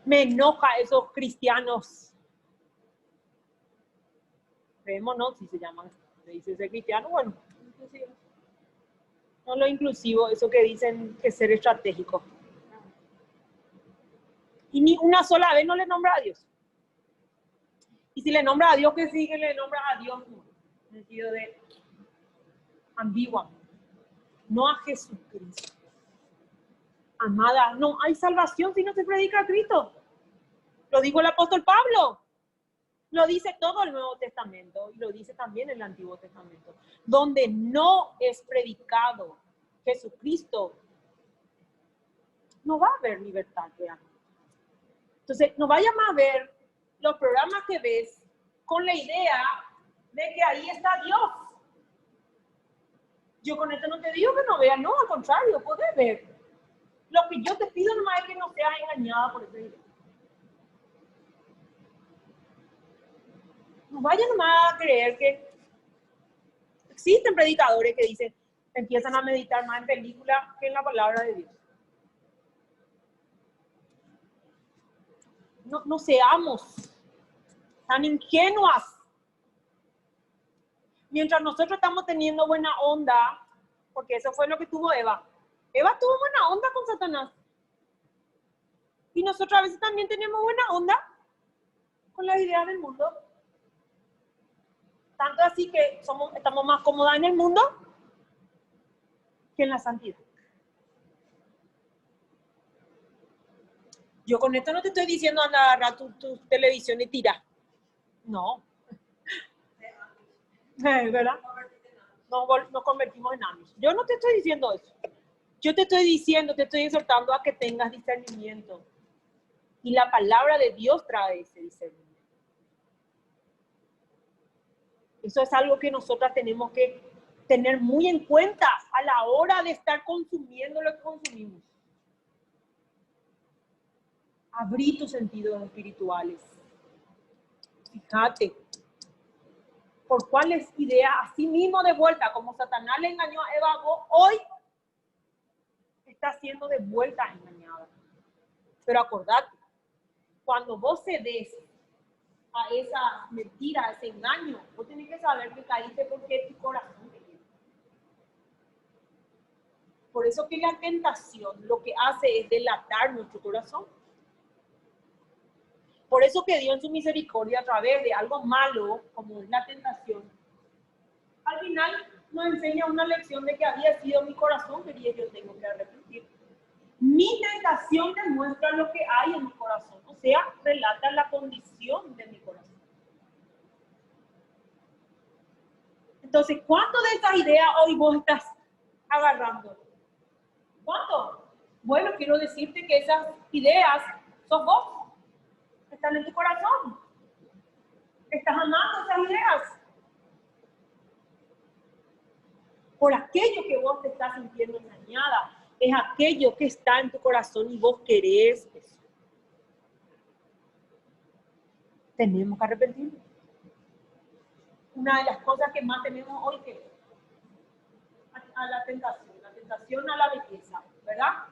me enoja esos cristianos. Vemos, ¿no? Si se llaman, le dice ser cristiano, bueno, inclusivo. No lo inclusivo, eso que dicen que ser estratégico. Y ni una sola vez no le nombra a Dios. Y si le nombra a Dios, que sí que le nombra a Dios, en el sentido de ambigua, no a Jesucristo. Amada, no hay salvación si no se predica a Cristo. Lo dijo el apóstol Pablo. Lo dice todo el Nuevo Testamento y lo dice también el Antiguo Testamento. Donde no es predicado Jesucristo, no va a haber libertad realmente. Entonces, no vayas más a ver los programas que ves con la idea de que ahí está Dios. Yo con esto no te digo que no veas, no, al contrario, puedes ver. Lo que yo te pido nomás es que no seas engañada por ese video. No vayan nomás a creer que existen predicadores que dicen, empiezan a meditar más en películas que en la palabra de Dios. No seamos tan ingenuas. Mientras nosotros estamos teniendo buena onda, porque eso fue lo que tuvo Eva. Eva tuvo buena onda con Satanás. Y nosotros a veces también tenemos buena onda con las ideas del mundo. Tanto así que estamos más cómodas en el mundo que en la santidad. Yo con esto no te estoy diciendo anda a agarrar tu televisión y tira. No. ¿Verdad? Nos convertimos en Amish. Yo no te estoy diciendo eso. Yo te estoy diciendo, te estoy exhortando a que tengas discernimiento. Y la palabra de Dios trae ese discernimiento. Eso es algo que nosotras tenemos que tener muy en cuenta a la hora de estar consumiendo lo que consumimos. Abrí tus sentidos espirituales. Fíjate. Por cuáles ideas, así mismo de vuelta, como Satanás le engañó a Eva, hoy está siendo de vuelta engañada. Pero acordate, cuando vos cedes a esa mentira, a ese engaño. Vos tenés que saber que caíste porque tu corazón te quiere. Por eso que la tentación lo que hace es delatar nuestro corazón. Por eso que Dios en su misericordia, a través de algo malo, como es la tentación, al final nos enseña una lección de que había sido mi corazón que yo tengo que arrepentir. Mi tentación demuestra lo que hay en mi corazón, o sea, relata la condición de mi corazón. Entonces, ¿cuánto de esas ideas hoy vos estás agarrando? ¿Cuánto? Bueno, quiero decirte que esas ideas son vos, están en tu corazón. Estás amando esas ideas. Por aquello que vos te estás sintiendo engañada, es aquello que está en tu corazón y vos querés eso. Tenemos que arrepentirnos. Una de las cosas que más tenemos hoy que a la tentación a la belleza, ¿verdad?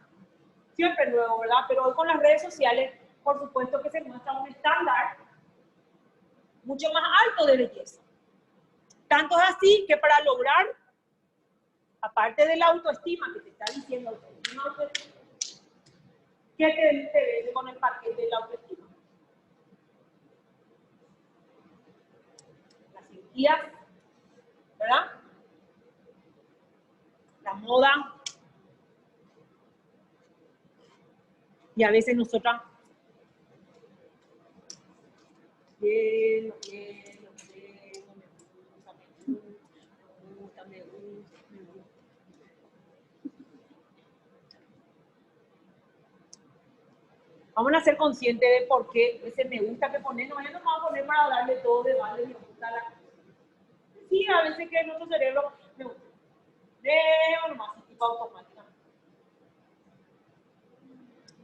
Siempre nuevo, ¿verdad? Pero hoy con las redes sociales, por supuesto que se muestra un estándar mucho más alto de belleza. Tanto es así que para lograr, aparte de la autoestima que te está diciendo autoestima, ¿qué te ves con el paquete de la autoestima? Las cirugías, ¿verdad? La moda. Y a veces nosotras me gusta. Vamos a ser conscientes de por qué ese me gusta que poner, no vamos a poner para darle todo de vale, me gusta la... Sí, a veces que nuestro cerebro me gusta. Déjalo nomás, tipo automáticamente.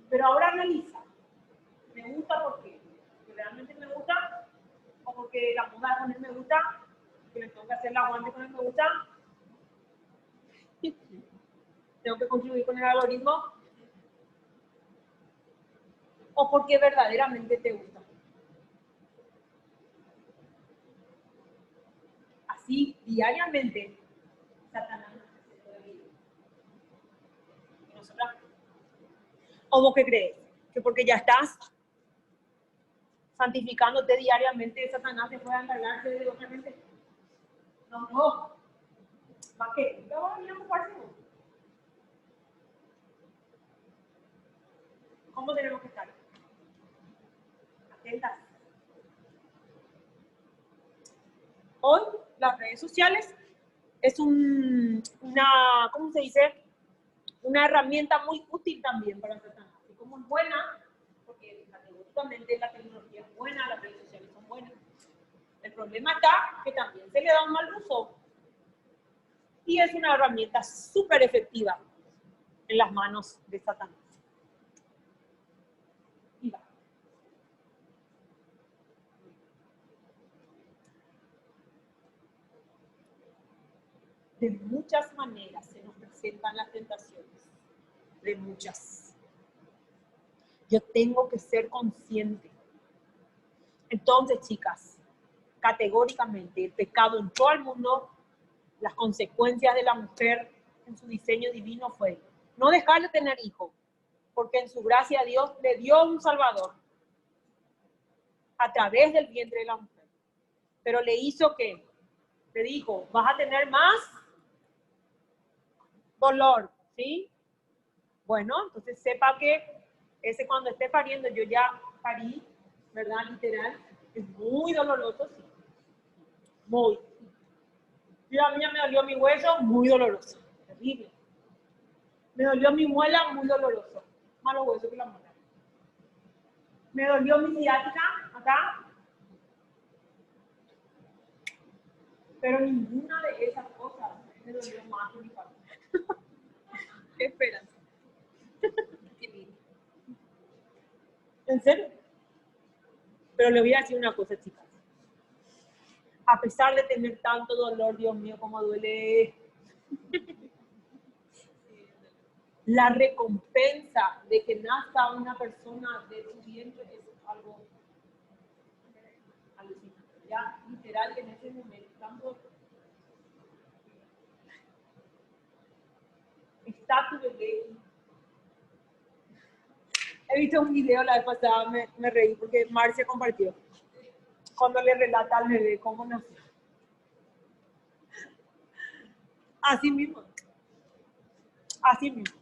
Pero ahora analiza. ¿Me gusta por qué? ¿Porque realmente me gusta? ¿O porque la moda con él me gusta? ¿Que me tengo que hacer la aguante con él me gusta? ¿Tengo que contribuir con el algoritmo? ¿O porque verdaderamente te gusta? Así, diariamente, Satanás nos puede vivir. ¿Y nosotras? ¿O vos qué crees? Que porque ya estás santificándote diariamente, Satanás se puede encargarse de otra gente. No. ¿Para qué? No va a venir a ocuparse vos. ¿Cómo tenemos que estar? Atentas. Hoy, las redes sociales es una, ¿cómo se dice? Una herramienta muy útil también para Satanás. Y como es buena, porque categóricamente la tecnología es buena, las redes sociales son buenas. El problema está que también se le da un mal uso. Y es una herramienta súper efectiva en las manos de Satanás. Y va. De muchas maneras se nos presentan las tentaciones. De muchas. Yo tengo que ser consciente. Entonces, chicas, categóricamente, el pecado entró al mundo. Las consecuencias de la mujer en su diseño divino fue no dejarle tener hijo, porque en su gracia Dios le dio un Salvador a través del vientre de la mujer. Pero le hizo que, le dijo, vas a tener más dolor, ¿sí? Bueno, entonces sepa que ese cuando esté pariendo, yo ya parí, ¿verdad? Literal, es muy doloroso, sí. Muy. Yo a mí ya me dolió mi hueso, muy doloroso, terrible. Me dolió mi muela, muy doloroso. Más los huesos que la muela. Me dolió mi ciática, acá. Pero ninguna de esas cosas me dolió más que mi padre. ¿Qué esperas? ¿En serio? Pero le voy a decir una cosa, chicas. A pesar de tener tanto dolor, Dios mío, cómo duele. La recompensa de que nazca una persona de tu vientre es algo. ya literal en ese momento, tanto está tu bebé. He visto un video la vez pasada, me reí porque Marcia compartió, cuando le relata al bebé cómo nació. Así mismo. Así mismo.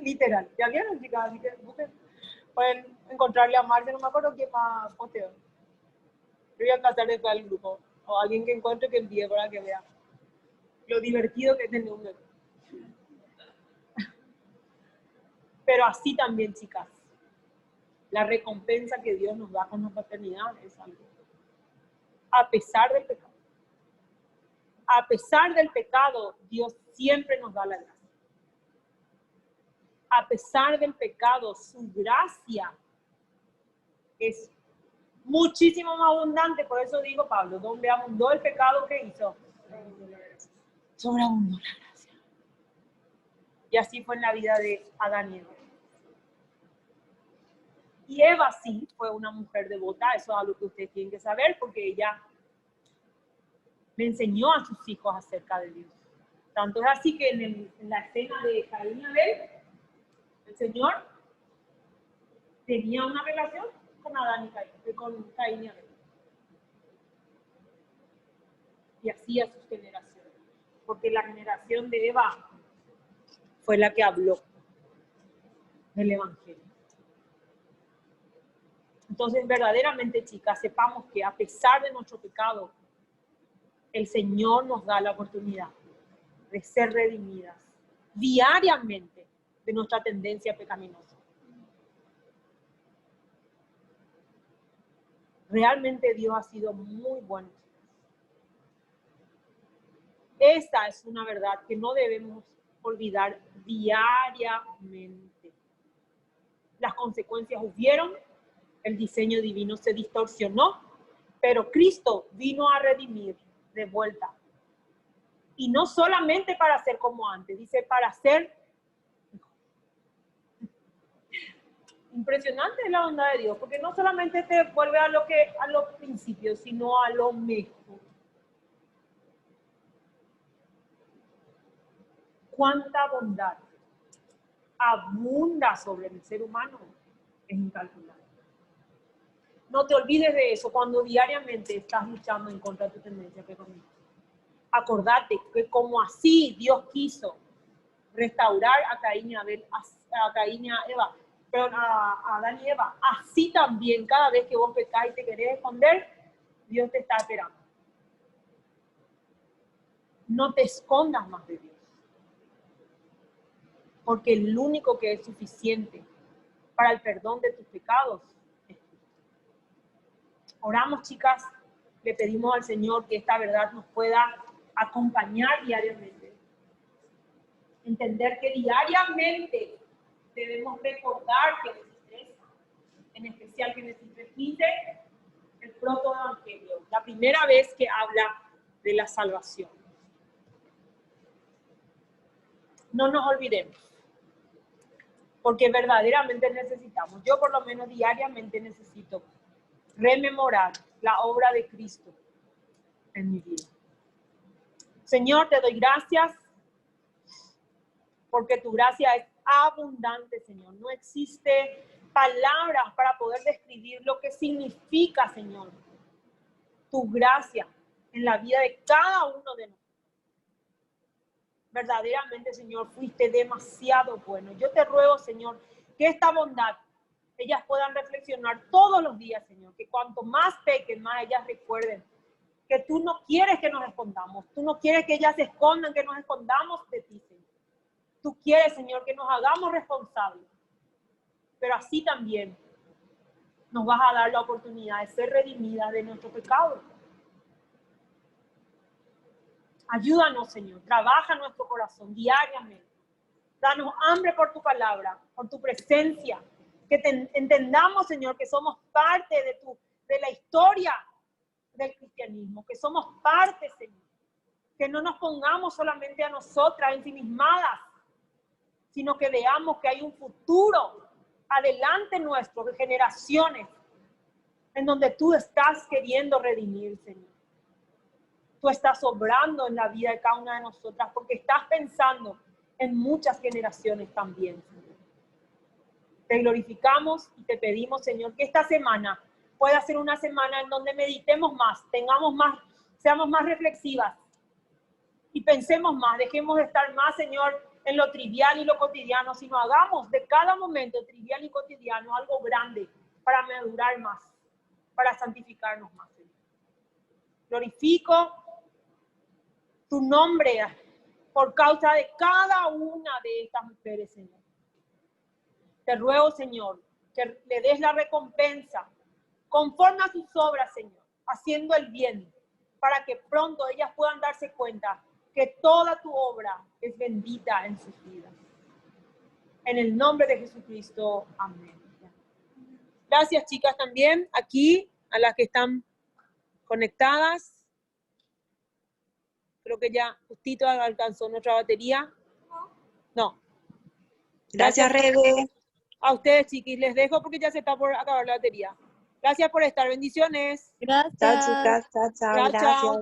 Literal. Ya vieron, chicas, así que pueden encontrarle a Marcia, no me acuerdo quién más posteó. Yo voy a pasar después al grupo, o alguien que encuentre que envíe para que vea lo divertido que es tener un bebé. Pero así también, chicas, la recompensa que Dios nos da con la paternidad es algo. A pesar del pecado. A pesar del pecado, Dios siempre nos da la gracia. A pesar del pecado, su gracia es muchísimo más abundante. Por eso digo, Pablo, donde abundó el pecado, ¿qué hizo? Sobreabundó la gracia. Y así fue en la vida de Adán y Eva. Y Eva sí fue una mujer devota, eso es algo que ustedes tienen que saber, porque ella le enseñó a sus hijos acerca de Dios. Tanto es así que en la escena de Caín y Abel, el Señor tenía una relación con Adán y Caín, con Caín y Abel. Y así a sus generaciones. Porque la generación de Eva fue la que habló del Evangelio. Entonces, verdaderamente, chicas, sepamos que a pesar de nuestro pecado, el Señor nos da la oportunidad de ser redimidas diariamente de nuestra tendencia pecaminosa. Realmente Dios ha sido muy bueno. Esta es una verdad que no debemos olvidar diariamente. Las consecuencias hubieron, el diseño divino se distorsionó, pero Cristo vino a redimir de vuelta. Y no solamente para ser como antes, dice para ser impresionante es la bondad de Dios, porque no solamente te vuelve a los principios, sino a lo mejor. Cuánta bondad abunda sobre el ser humano es incalculable. No te olvides de eso cuando diariamente estás luchando en contra de tu tendencia pecaminosa. Acordate que como así Dios quiso restaurar a Caín y Abel, a Caín y a Eva, pero a Adán y Eva, así también cada vez que vos pecás y te querés esconder, Dios te está esperando. No te escondas más de Dios. Porque el único que es suficiente para el perdón de tus pecados es Cristo. Oramos, chicas, le pedimos al Señor que esta verdad nos pueda acompañar diariamente. Entender que diariamente debemos recordar Génesis 3, en especial Génesis 3:15, el protoevangelio, la primera vez que habla de la salvación. No nos olvidemos, porque verdaderamente necesitamos, yo por lo menos diariamente necesito rememorar la obra de Cristo en mi vida. Señor, te doy gracias porque tu gracia es abundante, Señor. No existe palabras para poder describir lo que significa, Señor, tu gracia en la vida de cada uno de nosotros. Verdaderamente, Señor, fuiste demasiado bueno. Yo te ruego, Señor, que esta bondad ellas puedan reflexionar todos los días, Señor, que cuanto más pequen, más ellas recuerden que tú no quieres que nos escondamos, tú no quieres que ellas se escondan, que nos escondamos de ti, Señor. Tú quieres, Señor, que nos hagamos responsables, pero así también nos vas a dar la oportunidad de ser redimidas de nuestro pecado. Ayúdanos, Señor, trabaja nuestro corazón diariamente. Danos hambre por tu palabra, por tu presencia, que entendamos, Señor, que somos parte de la historia del cristianismo, que somos parte, Señor, que no nos pongamos solamente a nosotras ensimismadas, sino que veamos que hay un futuro adelante nuestro, de generaciones en donde tú estás queriendo redimir, Señor. Tú estás obrando en la vida de cada una de nosotras porque estás pensando en muchas generaciones también, Señor. Te glorificamos y te pedimos, Señor, que esta semana pueda ser una semana en donde meditemos más, seamos más reflexivas y pensemos más, dejemos de estar más, Señor, en lo trivial y lo cotidiano, sino hagamos de cada momento trivial y cotidiano algo grande para madurar más, para santificarnos más, Señor. Glorifico tu nombre por causa de cada una de estas mujeres, Señor. Te ruego, Señor, que le des la recompensa conforme a sus obras, Señor, haciendo el bien, para que pronto ellas puedan darse cuenta que toda tu obra es bendita en sus vidas. En el nombre de Jesucristo, amén. Gracias, chicas, también aquí a las que están conectadas. Creo que ya justito alcanzó nuestra batería. No. Gracias, Rebe. A ustedes, chiquis, les dejo porque ya se está por acabar la batería. Gracias por estar. Bendiciones. Gracias. Chao, chicas. Chao, chao. Chao, Gracias. chao.